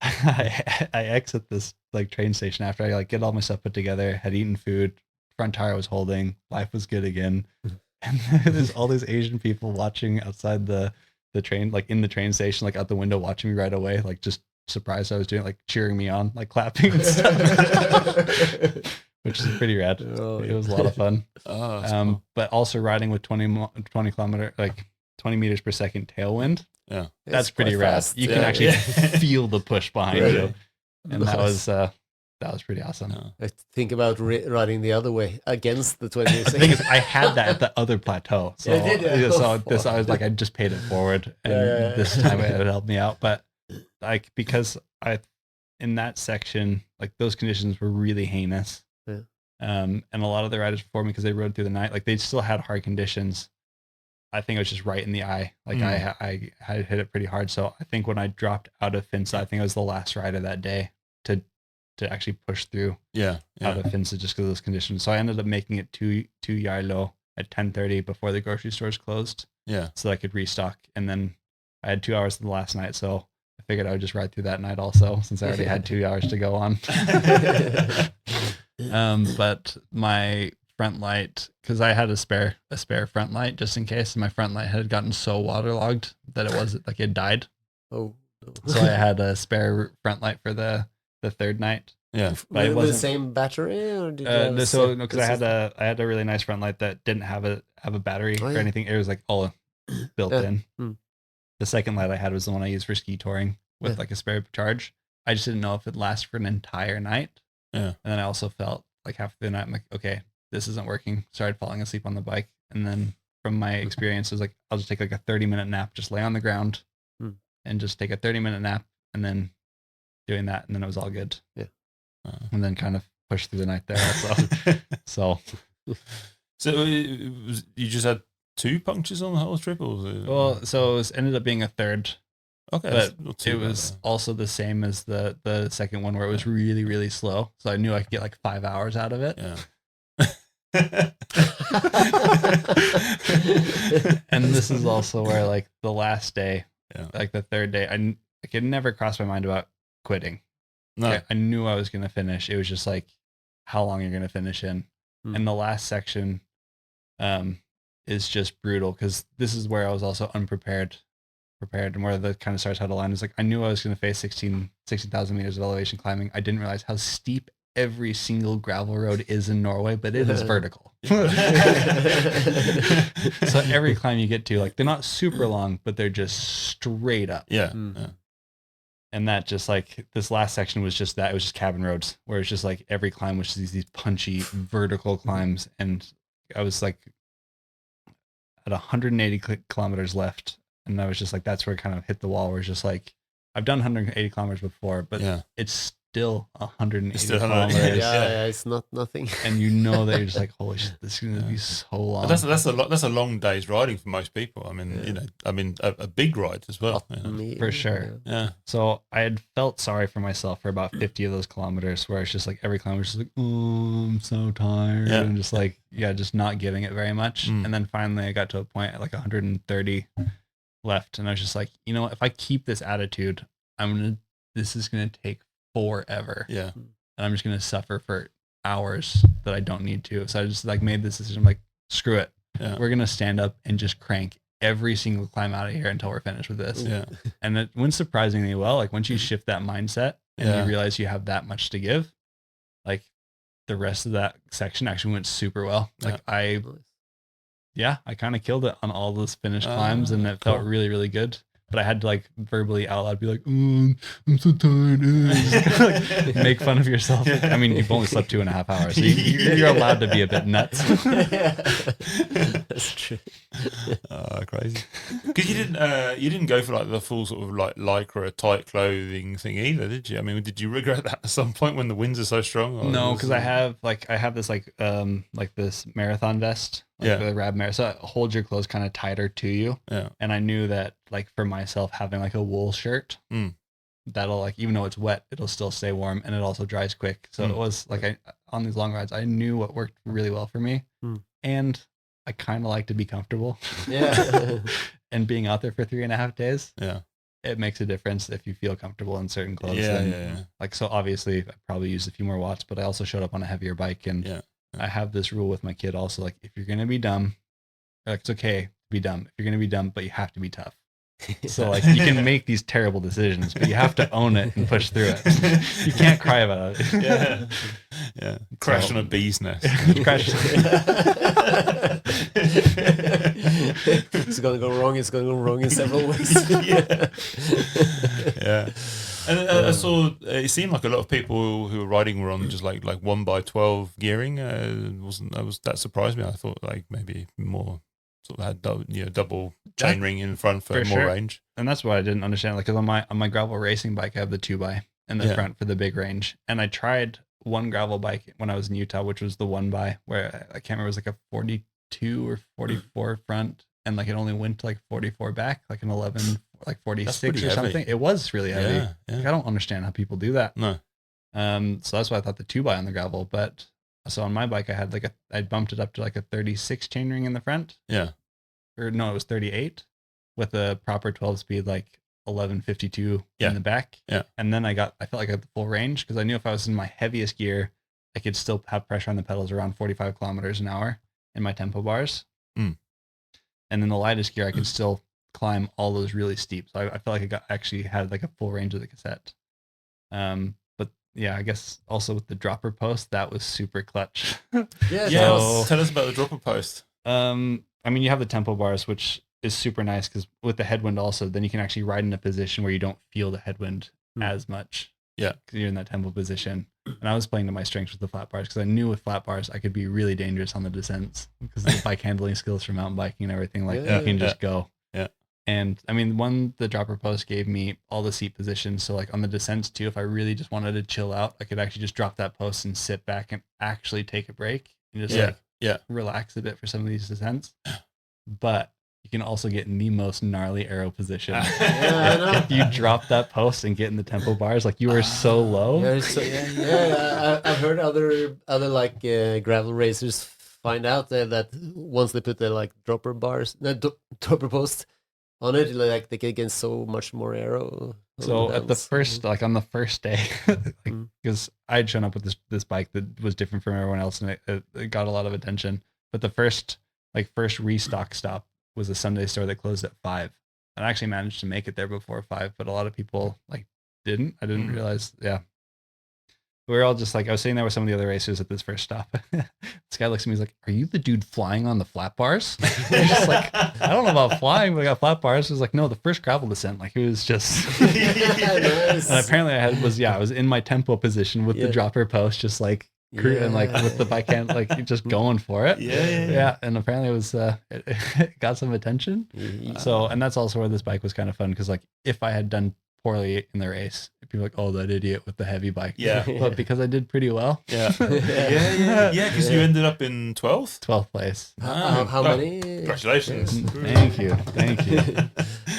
C: I exit this like train station after I like get all my stuff put together, had eaten food, front tire was holding, life was good again. And there's all these Asian people watching outside the train, like in the train station, like out the window watching me right away, like just surprised I was doing, like cheering me on, like clapping and stuff, which is pretty rad. It was a lot of fun.
A: Cool.
C: But also riding with 20 meters per second tailwind.
A: Yeah,
C: that's pretty rad.
B: Fast.
C: You can actually feel the push behind you, and
B: Nice.
C: that was pretty awesome.
B: I think about riding the other way against the 20
C: The thing is, I had that at the other plateau, so
B: Yeah, did you?
C: so this I was like, I just paid it forward, and this time it helped me out. But like, because in that section, like those conditions were really heinous.
B: Yeah.
C: And a lot of the riders before me, because they rode through the night, like they still had hard conditions. I think it was just right in the eye. Like I had hit it pretty hard. So I think when I dropped out of Finsa, I think I was the last rider that day to actually push through out of Finsa just because of those conditions. So I ended up making it to Yarlo at 10:30 before the grocery stores closed. Yeah. So I could restock. And then I had 2 hours the last night. So I figured I would just ride through that night also, since I already had 2 hours to go on. But my front light, because I had a spare front light just in case, and my front light had gotten so waterlogged that it was like it died.
B: Oh, no.
C: So I had a spare front light for the third night. Yeah, but it
B: With
C: wasn't
B: the same battery, or did you have
C: because I had a really nice front light that didn't have a battery or anything. It was like all built in. The second light I had was the one I used for ski touring with like a spare charge. I just didn't know if it lasted for an entire night. Yeah, and then I also felt like half the night I'm like, okay, this isn't working. Started falling asleep on the bike, and then from my experience, it was like I'll just take like a 30-minute nap, just lay on the ground, and just take a 30-minute nap, and then doing that, and then it was all good. Yeah. And then kind of push through the night there. So
A: you just had 2 punctures on the whole trip, or was it?
C: Well, so it ended up being a third.
A: Okay,
C: but it was also the same as the second one, where it was really, really slow. So I knew I could get like 5 hours out of it. Yeah. And this is also where like the last day, like the third day, I could never cross my mind about quitting. No, I knew I was going to finish. It was just like, how long you're going to finish in. And the last section is just brutal, because this is where I was also prepared, and where the kind of starts how to line is like, I knew I was going to face 16,000 meters of elevation climbing. I didn't realize how steep every single gravel road is in Norway, but it is vertical. So every climb you get to, like, they're not super long, but they're just straight up. Yeah. And that just like, this last section was just that. It was just cabin roads, where it's just like every climb was just these punchy vertical climbs. And I was like at 180 kilometers left. And I was just like, that's where it kind of hit the wall, where it's just like, I've done 180 kilometers before, but it's still 180 kilometers.
B: Yeah, it's not nothing.
C: And you know that you're just like, holy shit, this is going to be so long.
A: But that's a long day's riding for most people. I mean, a big ride as well.
C: For sure. Yeah. So I had felt sorry for myself for about 50 of those kilometers, where it's just like every kilometer is just like, oh, I'm so tired. And just like, just not giving it very much. And then finally I got to a point at like 130 left, and I was just like, you know what, if I keep this attitude, this is gonna take forever. Yeah. And I'm just gonna suffer for hours that I don't need to. So I just like made this decision. I'm like, screw it. Yeah. We're gonna stand up and just crank every single climb out of here until we're finished with this. Yeah. And it went surprisingly well. Like, once you shift that mindset and you realize you have that much to give, like, the rest of that section actually went super well. Like, I kind of killed it on all those finished climbs, and it felt really, really good. But I had to like verbally out loud be like, oh, I'm so tired. Just, like, make fun of yourself. I mean, you've only slept 2.5 hours, so you're allowed to be a bit nuts.
B: That's true.
A: Crazy. Because you didn't go for like the full sort of like lycra tight clothing thing either, did you? I mean, did you regret that at some point when the winds are so strong?
C: No, because I have this like this marathon vest. Like the Rab Marathon, so it holds your clothes kind of tighter to you. Yeah. And I knew that, like, for myself, having like a wool shirt, that'll, like, even though it's wet, it'll still stay warm, and it also dries quick. So it was like, on these long rides, I knew what worked really well for me. And I kind of like to be comfortable. Yeah. And being out there for 3.5 days. Yeah. It makes a difference if you feel comfortable in certain clothes. Yeah. Like, so obviously I probably used a few more watts, but I also showed up on a heavier bike, and I have this rule with my kid also, like, if you're going to be dumb, like, it's okay to be dumb. If you're going to be dumb, but you have to be tough. So like you can make these terrible decisions, but you have to own it and push through it. You can't cry about it.
A: Yeah. Crash on a bee's nest.
C: Crash.
B: It's gonna go wrong. It's gonna go wrong in several ways.
A: Yeah. And I saw it seemed like a lot of people who were riding were on just like 1x12 gearing. That surprised me. I thought like maybe more sort of had double chain ring in front for more range.
C: And that's what I didn't understand. Like, 'cause on my gravel racing bike, I have the 2x in the front for the big range. And I tried one gravel bike when I was in Utah, which was the 1x, where I can't remember, it was like a 42 or 44 front, and like it only went to like 44 back, like an 11, like 46 or something. It was really heavy.
A: Yeah.
C: Like, I don't understand how people do that.
A: No.
C: So that's why I thought the 2x on the gravel. But so on my bike, I had I bumped it up to like a 36 chainring in the front.
A: Yeah.
C: Or no, it was 38 with a proper 12 speed, like 1152 in the back.
A: Yeah.
C: And then I felt like I had the full range, because I knew if I was in my heaviest gear, I could still have pressure on the pedals around 45 kilometers an hour in my tempo bars. And in the lightest gear, I could still climb all those really steep. So I felt like I actually had like a full range of the cassette. But yeah, I guess also with the dropper post, that was super clutch.
A: Tell us about the dropper post.
C: I mean, you have the tempo bars, which is super nice, because with the headwind also, then you can actually ride in a position where you don't feel the headwind as much.
A: Yeah.
C: Because you're in that tempo position. And I was playing to my strengths with the flat bars, because I knew with flat bars, I could be really dangerous on the descents, because of the bike handling skills for mountain biking and everything. Like, you can just go.
A: Yeah.
C: And I mean, the dropper post gave me all the seat positions. So like on the descents too, if I really just wanted to chill out, I could actually just drop that post and sit back and actually take a break and just relax a bit for some of these descents. But you can also get in the most gnarly aero position. If you drop that post and get in the tempo bars, like you are so low.
B: I've heard other like gravel racers find out that once they put the like dropper post on it, like they can get so much more aero.
C: So at the first, like on the first day, because I had shown up with this bike that was different from everyone else, and it got a lot of attention. But the first restock stop was a Sunday store that closed at 5. And I actually managed to make it there before 5, but a lot of people like didn't. I didn't realize. Yeah. We were all just like, I was sitting there with some of the other racers at this first stop. This guy looks at me, he's like, "Are you the dude flying on the flat bars?" I was just like, I don't know about flying, but I got flat bars. It was like, no, the first gravel descent, like it was just,
B: Nice.
C: and apparently I was in my tempo position with the dropper post, just like, and like with the bike hand, like just going for it. Yeah. And apparently it was, it got some attention. So, and that's also where this bike was kind of fun, because like if I had done poorly in the race, people were like, "Oh, that idiot with the heavy bike."
A: Yeah.
C: But because I did pretty well.
A: Yeah. Because you ended up in 12th?
C: 12th place.
B: How many?
A: Congratulations.
C: Thank you.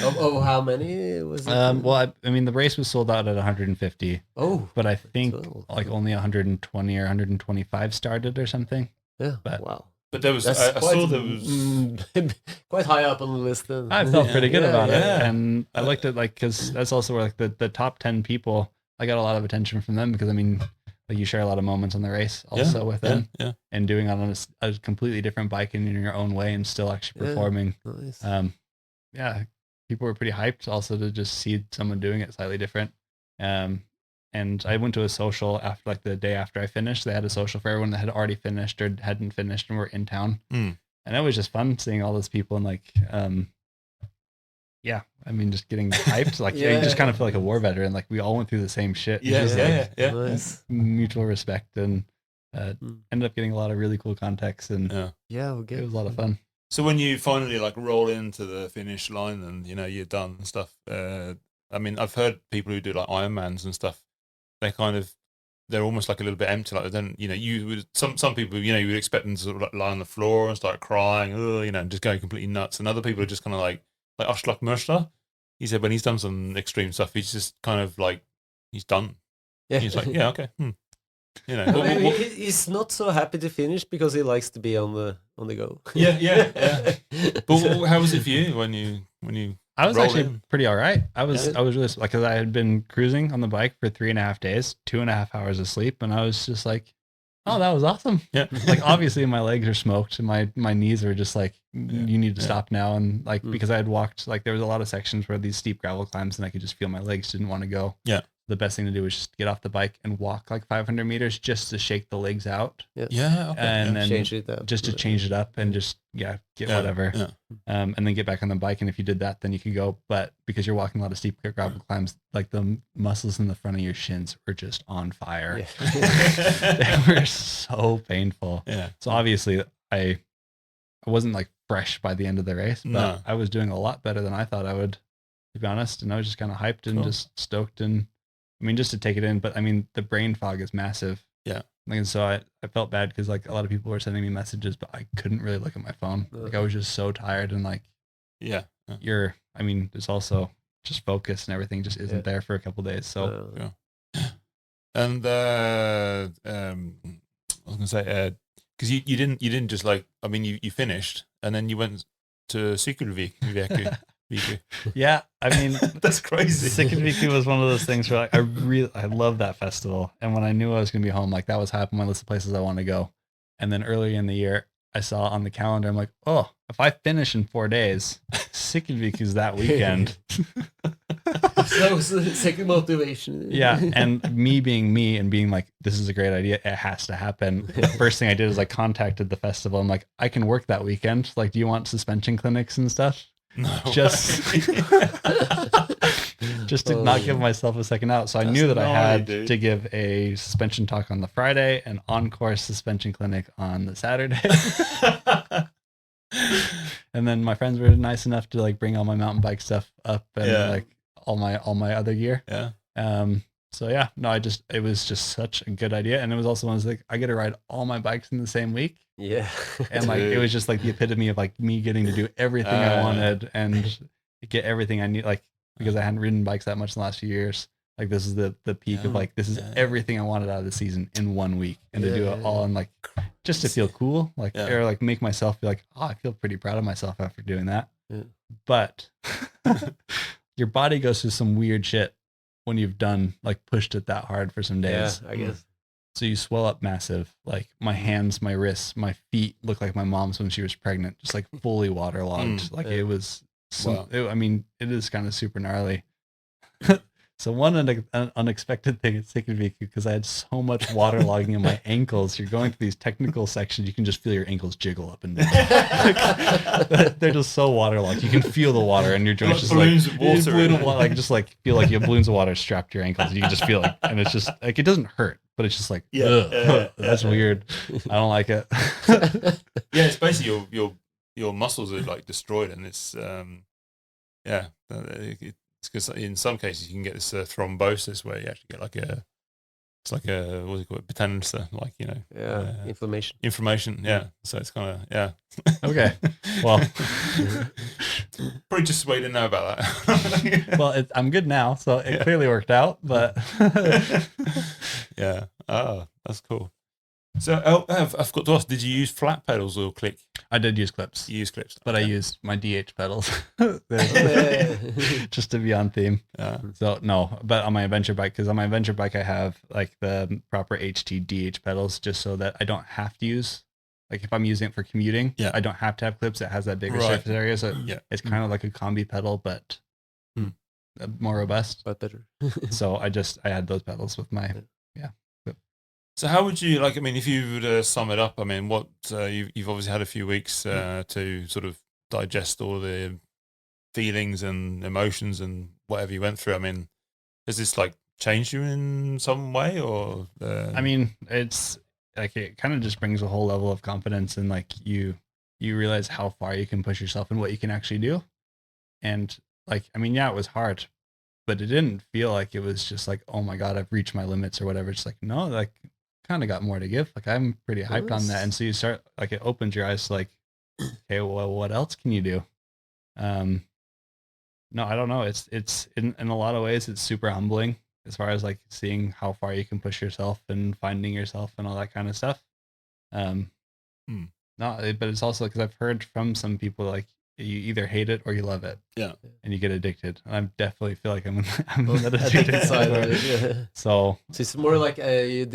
B: Of how many was it?
C: Well, I mean, the race was sold out at 150.
B: Oh,
C: but I think
B: 12.
C: like only 120 or 125 started or something.
B: Yeah.
C: But,
B: wow.
A: But there was, I saw there was
B: quite high up on the list then.
C: I felt pretty good about it.
A: Yeah.
C: And I looked at like, because that's also where like the top 10 people, I got a lot of attention from them, because I mean, like you share a lot of moments on the race also with them, and doing it on a completely different bike and in your own way and still actually performing.
B: Nice.
C: People were pretty hyped also to just see someone doing it slightly different. And I went to a social after, like the day after I finished. They had a social for everyone that had already finished or hadn't finished and were in town. And it was just fun seeing all those people and like, I mean, just getting hyped. Like you just kind of feel like a war veteran. Like we all went through the same shit.
B: Nice.
C: Mutual respect, and ended up getting a lot of really cool context, and it was a lot of fun.
A: So when you finally like roll into the finish line and you're done and stuff, I mean, I've heard people who do like Ironmans and stuff, they're almost like a little bit empty. Like then you would some people you would expect them to sort of like lie on the floor and start crying, and just go completely nuts. And other people are just kind of like Aslak Mørstad. He said when he's done some extreme stuff, he's just kind of like he's done. He's like, yeah, okay.
B: He's not so happy to finish because he likes to be on the go.
A: Yeah. But how was it for you when you?
C: I was actually
A: in?
C: pretty all right. I was really like, because I had been cruising on the bike for 3.5 days, 2.5 hours of sleep, and I was just like, oh, that was awesome.
A: Yeah.
C: Like obviously my legs are smoked and my knees are just like, you need to stop now. And like, because I had walked, like there was a lot of sections where these steep gravel climbs and I could just feel my legs didn't want to go.
A: Yeah.
C: The best thing to do was just get off the bike and walk like 500 meters just to shake the legs out.
A: Yeah. Okay.
C: And then
B: Change it up.
C: just to change it up and just, get whatever.
A: Yeah.
C: And then get back on the bike. And if you did that, then you could go. But because you're walking a lot of steep gravel climbs, like the muscles in the front of your shins were just on fire.
B: Yeah.
C: They were so painful.
A: Yeah.
C: So obviously I wasn't like fresh by the end of the race, but
A: No.
C: I was doing a lot better than I thought I would, to be honest. And I was just kind of hyped and just stoked. And I mean, just to take it in, but I mean, the brain fog is massive.
A: Yeah.
C: Like, and so I felt bad because like a lot of people were sending me messages, but I couldn't really look at my phone. Like I was just so tired and like,
A: Yeah.
C: I mean, there's also just focus and everything just isn't there for a couple days. So
A: And I was gonna say, because you didn't just like, I mean, you finished and then you went to sykkelvesker.
C: yeah, I mean,
A: That's crazy.
C: Sykkelvesker was one of those things where like, I love that festival. And when I knew I was going to be home, like that was high up on my list of places I want to go. And then earlier in the year, I saw on the calendar, I'm like, oh, if I finish in 4 days, Sykkelvesker is that weekend.
B: So second motivation.
C: Yeah. And me being me and being like, this is a great idea. It has to happen. The first thing I did is I contacted the festival. I'm like, I can work that weekend. Like, do you want suspension clinics and stuff?
A: No.
C: Just to not give myself a second out. So I knew that I had to give a suspension talk on the Friday and on-course suspension clinic on the Saturday. And then my friends were nice enough to like bring all my mountain bike stuff up and like all my other gear.
A: Yeah.
C: So yeah, no, it was just such a good idea. And it was also one of those, like, I get to ride all my bikes in the same week.
B: Yeah.
C: And like, it was just like the epitome of like me getting to do everything I wanted and get everything I need. Like, because I hadn't ridden bikes that much in the last few years. Like this is the peak of like, this is everything I wanted out of the season in 1 week, and to do it all in like, just to feel cool, like, or like make myself feel like, oh, I feel pretty proud of myself after doing that. Yeah. But your body goes through some weird shit when you've done like pushed it that hard for some days.
B: Yeah, I guess.
C: So you swell up massive. Like my hands, my wrists, my feet look like my mom's when she was pregnant, just like fully waterlogged. Like it was, I mean, it is kind of super gnarly. So one unexpected thing at Sykkelvesker, because I had so much waterlogging in my ankles. You're going through these technical sections, you can just feel your ankles jiggle up and down. Like, they're just so waterlogged. You can feel the water in your joints, just
A: balloons of water.
C: Like just like feel like you have balloons of water strapped to your ankles. You can just feel it, and it's just like it doesn't hurt, but it's just like that's weird. I don't like it.
A: Yeah, it's basically your muscles are like destroyed, and it's it's because in some cases you can get this thrombosis where you actually get like it's like a, what do you call it, potential, like, you know, inflammation. Yeah. So it's kind of,
C: Okay. Well,
A: probably just wait to know about that.
C: Well, I'm good now, so it clearly worked out, but
A: yeah. Oh, that's cool. So I've got to ask, did you use flat pedals or click?
C: I did use clips.
A: You use clips,
C: but I used my DH pedals just to be on theme. So no, but on my adventure bike, because on my adventure bike I have like the proper HT DH pedals, just so that I don't have to use, like if I'm using it for commuting, I don't have to have clips. It has that bigger surface area, so it's kind of like a combi pedal, but more robust,
B: but better.
C: So I had those pedals with my
A: So how would you, like, I mean, if you would sum it up, I mean, what you've obviously had a few weeks to sort of digest all the feelings and emotions and whatever you went through. I mean, has this like changed you in some way, or?
C: I mean, it's like it kind of just brings a whole level of confidence, and like you realize how far you can push yourself and what you can actually do. And like, I mean, it was hard, but it didn't feel like it was just like, oh my God, I've reached my limits or whatever. It's like, no, like kind of got more to give. Like I'm pretty hyped on that. And so you start, like, it opens your eyes to like, okay, well, what else can you do? No, I don't know. It's in a lot of ways, it's super humbling as far as like seeing how far you can push yourself and finding yourself and all that kind of stuff. No, but it's also because I've heard from some people, like, you either hate it or you love it.
A: Yeah.
C: And you get addicted. And I definitely feel like I'm that
B: addicted
C: addicted
B: side of
C: side.
B: it, yeah.
C: So
B: it's more like there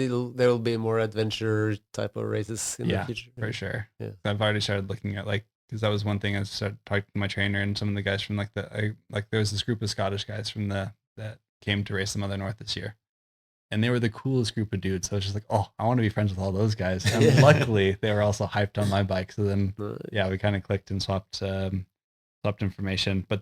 B: will be more adventure type of races in the future.
C: for sure.
B: Yeah.
C: I've already started looking at like, because that was one thing I started talking to my trainer and some of the guys from like there was this group of Scottish guys from that came to race the Mother North this year. And they were the coolest group of dudes. So I was just like, oh, I want to be friends with all those guys. And luckily, they were also hyped on my bike. So then, we kind of clicked and swapped information. But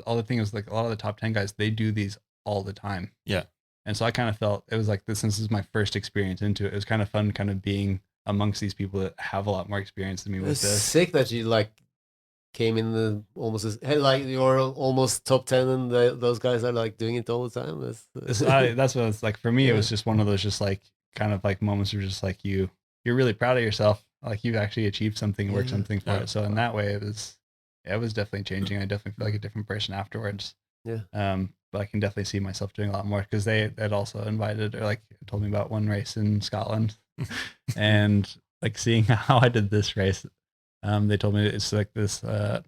C: all the thing was like a lot of the top 10 guys, they do these all the time.
A: Yeah.
C: And so I kind of felt it was like this. Since this is my first experience into it, it was kind of fun, kind of being amongst these people that have a lot more experience than me with
B: It's
C: this.
B: sick that you like came in the like you're almost top 10 and those guys are like doing it all the time.
C: That's what it's like for me. It was just one of those just like kind of like moments where just like you're really proud of yourself, like you've actually achieved something, worked something for it. So in that way it was definitely changing. I definitely feel like a different person afterwards. But I can definitely see myself doing a lot more, because they had also invited or like told me about one race in Scotland and like seeing how I did this race. They told me it's like this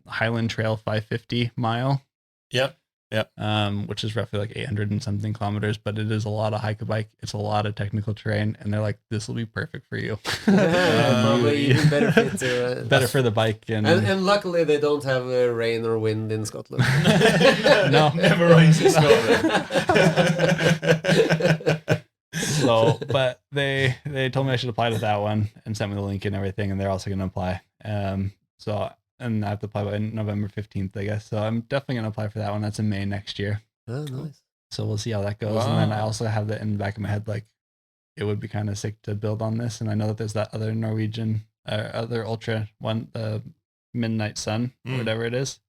C: Highland Trail 550 mile.
A: Yep.
C: Which is roughly like 800 and something kilometers, but it is a lot of hike a bike. It's a lot of technical terrain, and they're like, this will be perfect for you.
B: Probably even better fit to,
C: better for the bike.
B: And luckily they don't have rain or wind in Scotland.
C: No,
A: never rains in Scotland.
C: So, but they told me I should apply to that one and sent me the link and everything, and they're also going to apply. And I have to apply by November 15th, I guess. So I'm definitely going to apply for that one. That's in May next year.
B: Oh, nice.
C: So we'll see how that goes.
A: Wow.
C: And then I also have that in the back of my head, like it would be kind of sick to build on this. And I know that there's that other Norwegian, other ultra one, the Midnight Sun, or whatever it is.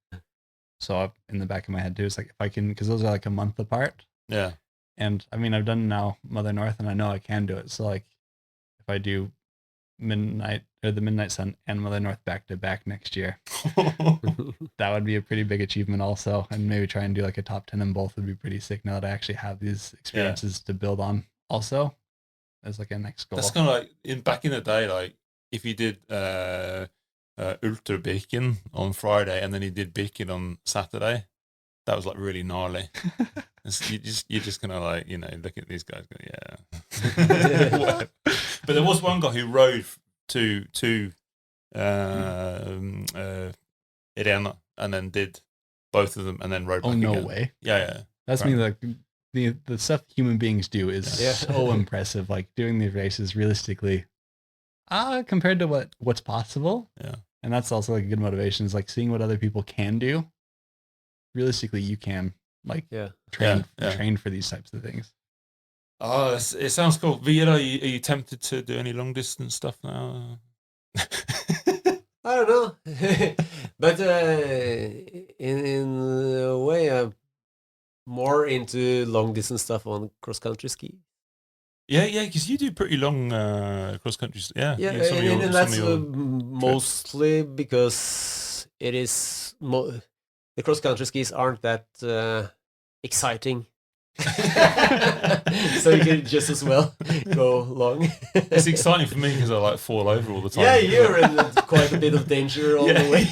C: So in the back of my head too, it's like if I can, because those are like a month apart.
A: Yeah.
C: And I mean, I've done now Mother North, and I know I can do it. So like, if I do the Midnight Sun and Mother North back to back next year, that would be a pretty big achievement also. And maybe try and do like a top 10 in both would be pretty sick. Now that I actually have these experiences to build on, also as like a next goal.
A: That's kind of like back in the day, like if you did Ultra Birken on Friday and then you did Birken on Saturday, that was like really gnarly. You're just gonna like, look at these guys go, yeah. But there was one guy who rode to Irena and then did both of them and then rode back
C: no
A: again.
C: way.
A: Yeah.
C: That's
A: Right.
C: me. Like the stuff human beings do is so impressive. Like doing these races realistically, compared to what's possible.
A: Yeah.
C: And that's also like a good motivation, is like seeing what other people can do. Realistically, you can like train for these types of things.
A: Oh, it sounds cool. Vida, are you tempted to do any long distance stuff now?
B: I don't know. But in a way, I'm more into long distance stuff on cross country ski.
A: Yeah, because you do pretty long cross country. Yeah,
B: and that's mostly because it is the cross country skis aren't that exciting. So you can just as well go long.
A: It's exciting for me because I like fall over all the time.
B: Yeah, you're in quite a bit of danger all the way.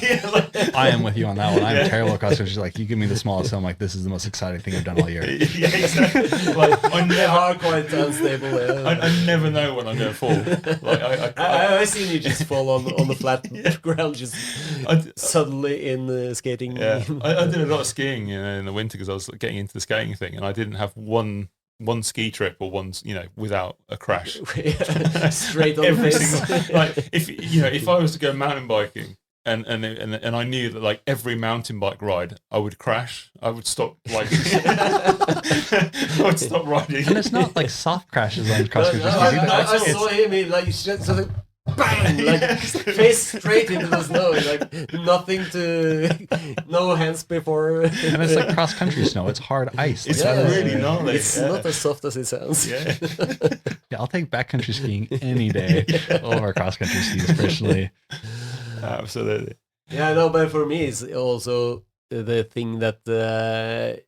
C: I am with you on that one. I'm terrible at cross country. Like, you give me the smallest, so I'm like, this is the most exciting thing I've done all year.
A: Yeah, exactly. Like,
B: They are quite unstable.
A: I never know when I'm going to fall. Like,
B: I've seen you just fall on the flat ground, just suddenly in skating.
A: Yeah, I did a lot of skiing in the winter because I was getting into the skating thing, and I didn't have one ski trip or one without a crash.
B: Straight on the face.
A: Like if I was to go mountain biking and I knew that like every mountain bike ride I would crash, I would stop like I would stop riding.
C: And it's not like soft crashes on cross country skis either.
B: I saw him, he like just like bang, like face straight into the snow, like no hands before.
C: And it's like cross country snow. It's hard ice.
A: It's really gnarly.
B: It's not as soft as it sounds.
A: Yeah.
C: Yeah, I'll take backcountry skiing any day over cross country skis, personally.
A: Absolutely.
B: Yeah, no, but for me, it's also the thing that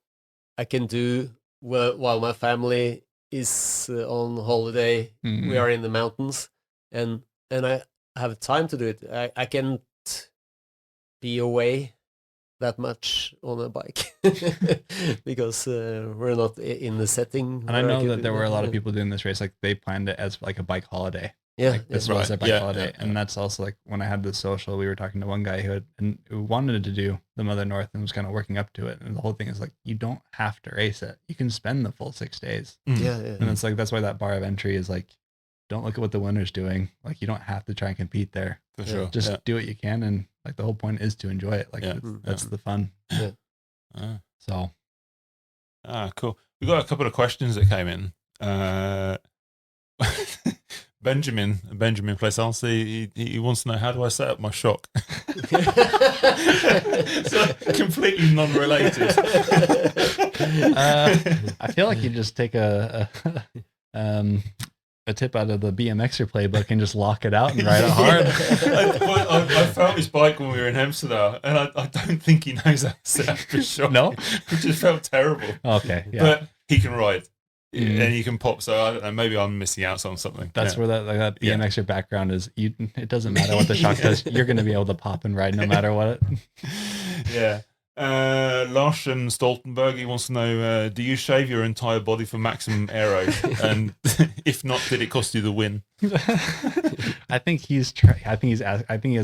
B: I can do while my family is on holiday. We are in the mountains, and I have time to do it. I can't be away that much on a bike because we're not in the setting.
C: And I know that there were a lot of people doing this race, like they planned it as like a bike holiday.
B: Yeah,
C: like this was their bike holiday, and that's also like when I had the social, we were talking to one guy who wanted to do the Mother North and was kind of working up to it, and the whole thing is like you don't have to race it; you can spend the full 6 days. And it's like that's why that bar of entry is like, don't look at what the winner's doing. Like you don't have to try and compete there.
A: For sure,
C: just do what you can, and like the whole point is to enjoy it. Like that's the fun. So,
A: cool. We got a couple of questions that came in. Benjamin Plaisance, he wants to know, how do I set up my shock? So completely non-related.
C: I feel like you just take a tip out of the BMXer playbook and just lock it out and ride it hard.
A: I felt his bike when we were in Amsterdam, and I don't think he knows how to set up his shock.
C: No?
A: It just felt terrible.
C: Okay, yeah.
A: But he can ride. And you can pop, so I don't know, maybe I'm missing out on something.
C: That's where that BMXer background is. It doesn't matter what the shock does. You're going to be able to pop and ride no matter what.
A: Yeah. Larsen Stoltenberg, he wants to know, do you shave your entire body for maximum aero? And if not, did it cost you the win?
C: I think he has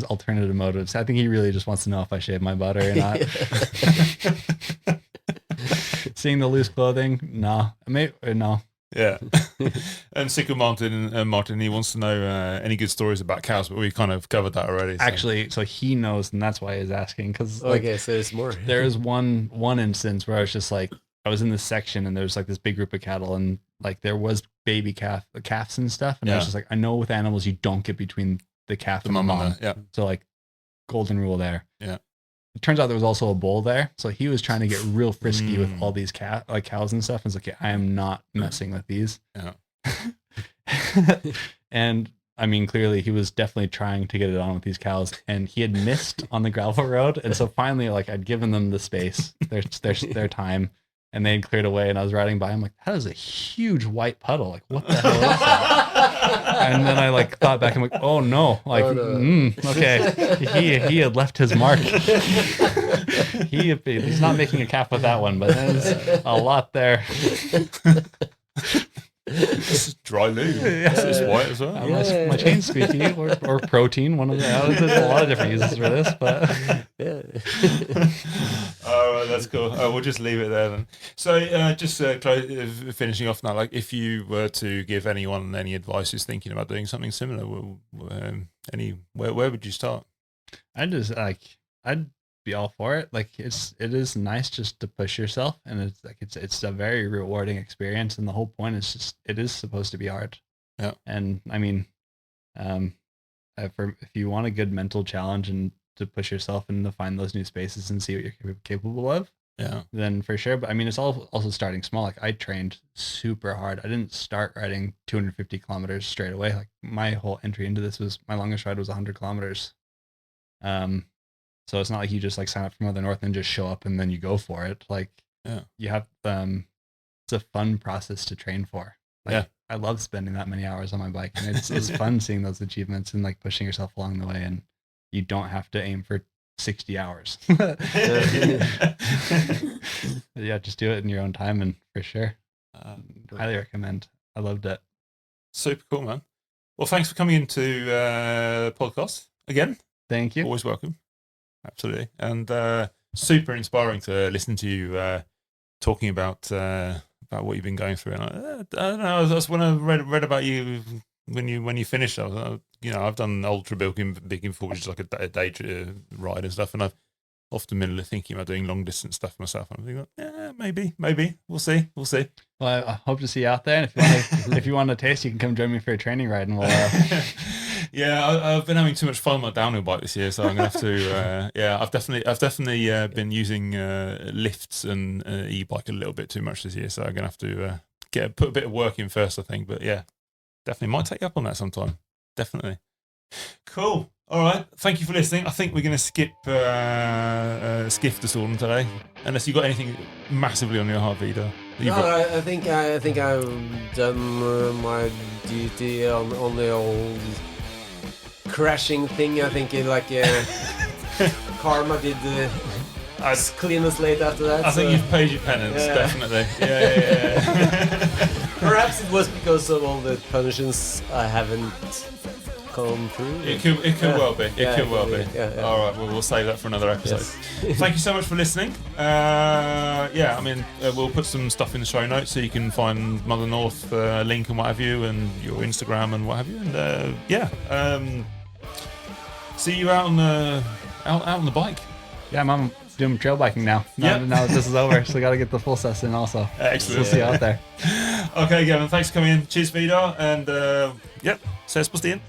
C: alternative motives. I think he really just wants to know if I shave my butt or not. Seeing the loose clothing, no. Yeah. And Sickle Martin, he wants to know any good stories about cows, but we kind of covered that already. So. Actually, so he knows, and that's why he's asking. Because
B: okay, so there's more.
C: There is one instance where I was just like, I was in this section and there's like this big group of cattle, and like there was baby calves and stuff, and I was just like, I know with animals you don't get between the calf and the mom.
A: Yeah.
C: So like, golden rule there.
A: Yeah.
C: It turns out there was also a bull there, so he was trying to get real frisky with all these cows and stuff. I was like, I am not messing with these.
A: Yeah.
C: And I mean, clearly he was definitely trying to get it on with these cows, and he had missed on the gravel road. And so finally, like, I'd given them the space, their time, and they had cleared away. And I was riding by. I'm like, that is a huge white puddle. Like, what the hell is that? And then I like thought back. I'm like, oh no, like, okay, he had left his mark. He's not making a calf with that one, but there's a lot there.
A: This is dry lube. It's white as well.
C: My chain's squeaky, or protein. One of the there's a lot of different uses for this, but
A: all right, that's cool. We'll just leave it there then. So, finishing off now, like if you were to give anyone any advice who's thinking about doing something similar, where would you start?
C: I'd be all for it. Like it is nice just to push yourself, and it's like it's a very rewarding experience, and the whole point is just it is supposed to be hard.
A: Yeah.
C: And I mean, if you want a good mental challenge and to push yourself and to find those new spaces and see what you're capable of, then for sure. But I mean, it's also starting small. Like I trained super hard. I didn't start riding 250 kilometers straight away. Like my whole entry into this was, my longest ride was 100 kilometers. So it's not like you just like sign up for Mother North and just show up and then you go for it. Like you have, it's a fun process to train for. Like, I love spending that many hours on my bike, and it's fun seeing those achievements and like pushing yourself along the way, and you don't have to aim for 60 hours. Yeah, just do it in your own time, and for sure. Highly recommend. I loved it.
A: Super cool, man. Well, thanks for coming into the podcast again.
C: Thank you.
A: Always welcome. Absolutely. And super inspiring to listen to you talking about what you've been going through. And I don't know, that's when I read about you when you finished. I've done ultra biking before, which is like a day ride and stuff, and I've often been thinking about doing long distance stuff myself. I'm thinking, maybe we'll see.
C: Well, I hope to see you out there, and if you want to taste, you can come join me for a training ride, and we'll.
A: Yeah, I've been having too much fun on my downhill bike this year, so I'm gonna have to. I've definitely been using lifts and e-bike a little bit too much this year, so I'm gonna have to put a bit of work in first, I think. But yeah, definitely might take you up on that sometime. Definitely. Cool. All right. Thank you for listening. I think we're gonna skip Skiftesorden today, unless you got anything massively on your heart, Vida.
B: No, I think I've done my duty on the old crashing thing. I think karma did clean the slate after that.
A: I think you've paid your penance, definitely. Yeah.
B: Perhaps it was because of all the punishments I haven't come through.
A: It could well be. It could well be.
B: Yeah.
A: All right, well, we'll save that for another episode.
B: Yes.
A: Thank you so much for listening. We'll put some stuff in the show notes so you can find Mother North link and what have you, and your Instagram and what have you. And see you out on the bike.
C: Yeah, I'm doing trail biking now. Now that this is over, so got to get the full session also.
A: Excellent.
C: We'll see you out there.
A: Okay, Gavin, thanks for coming in. Cheers, Vidar, and ses på stien.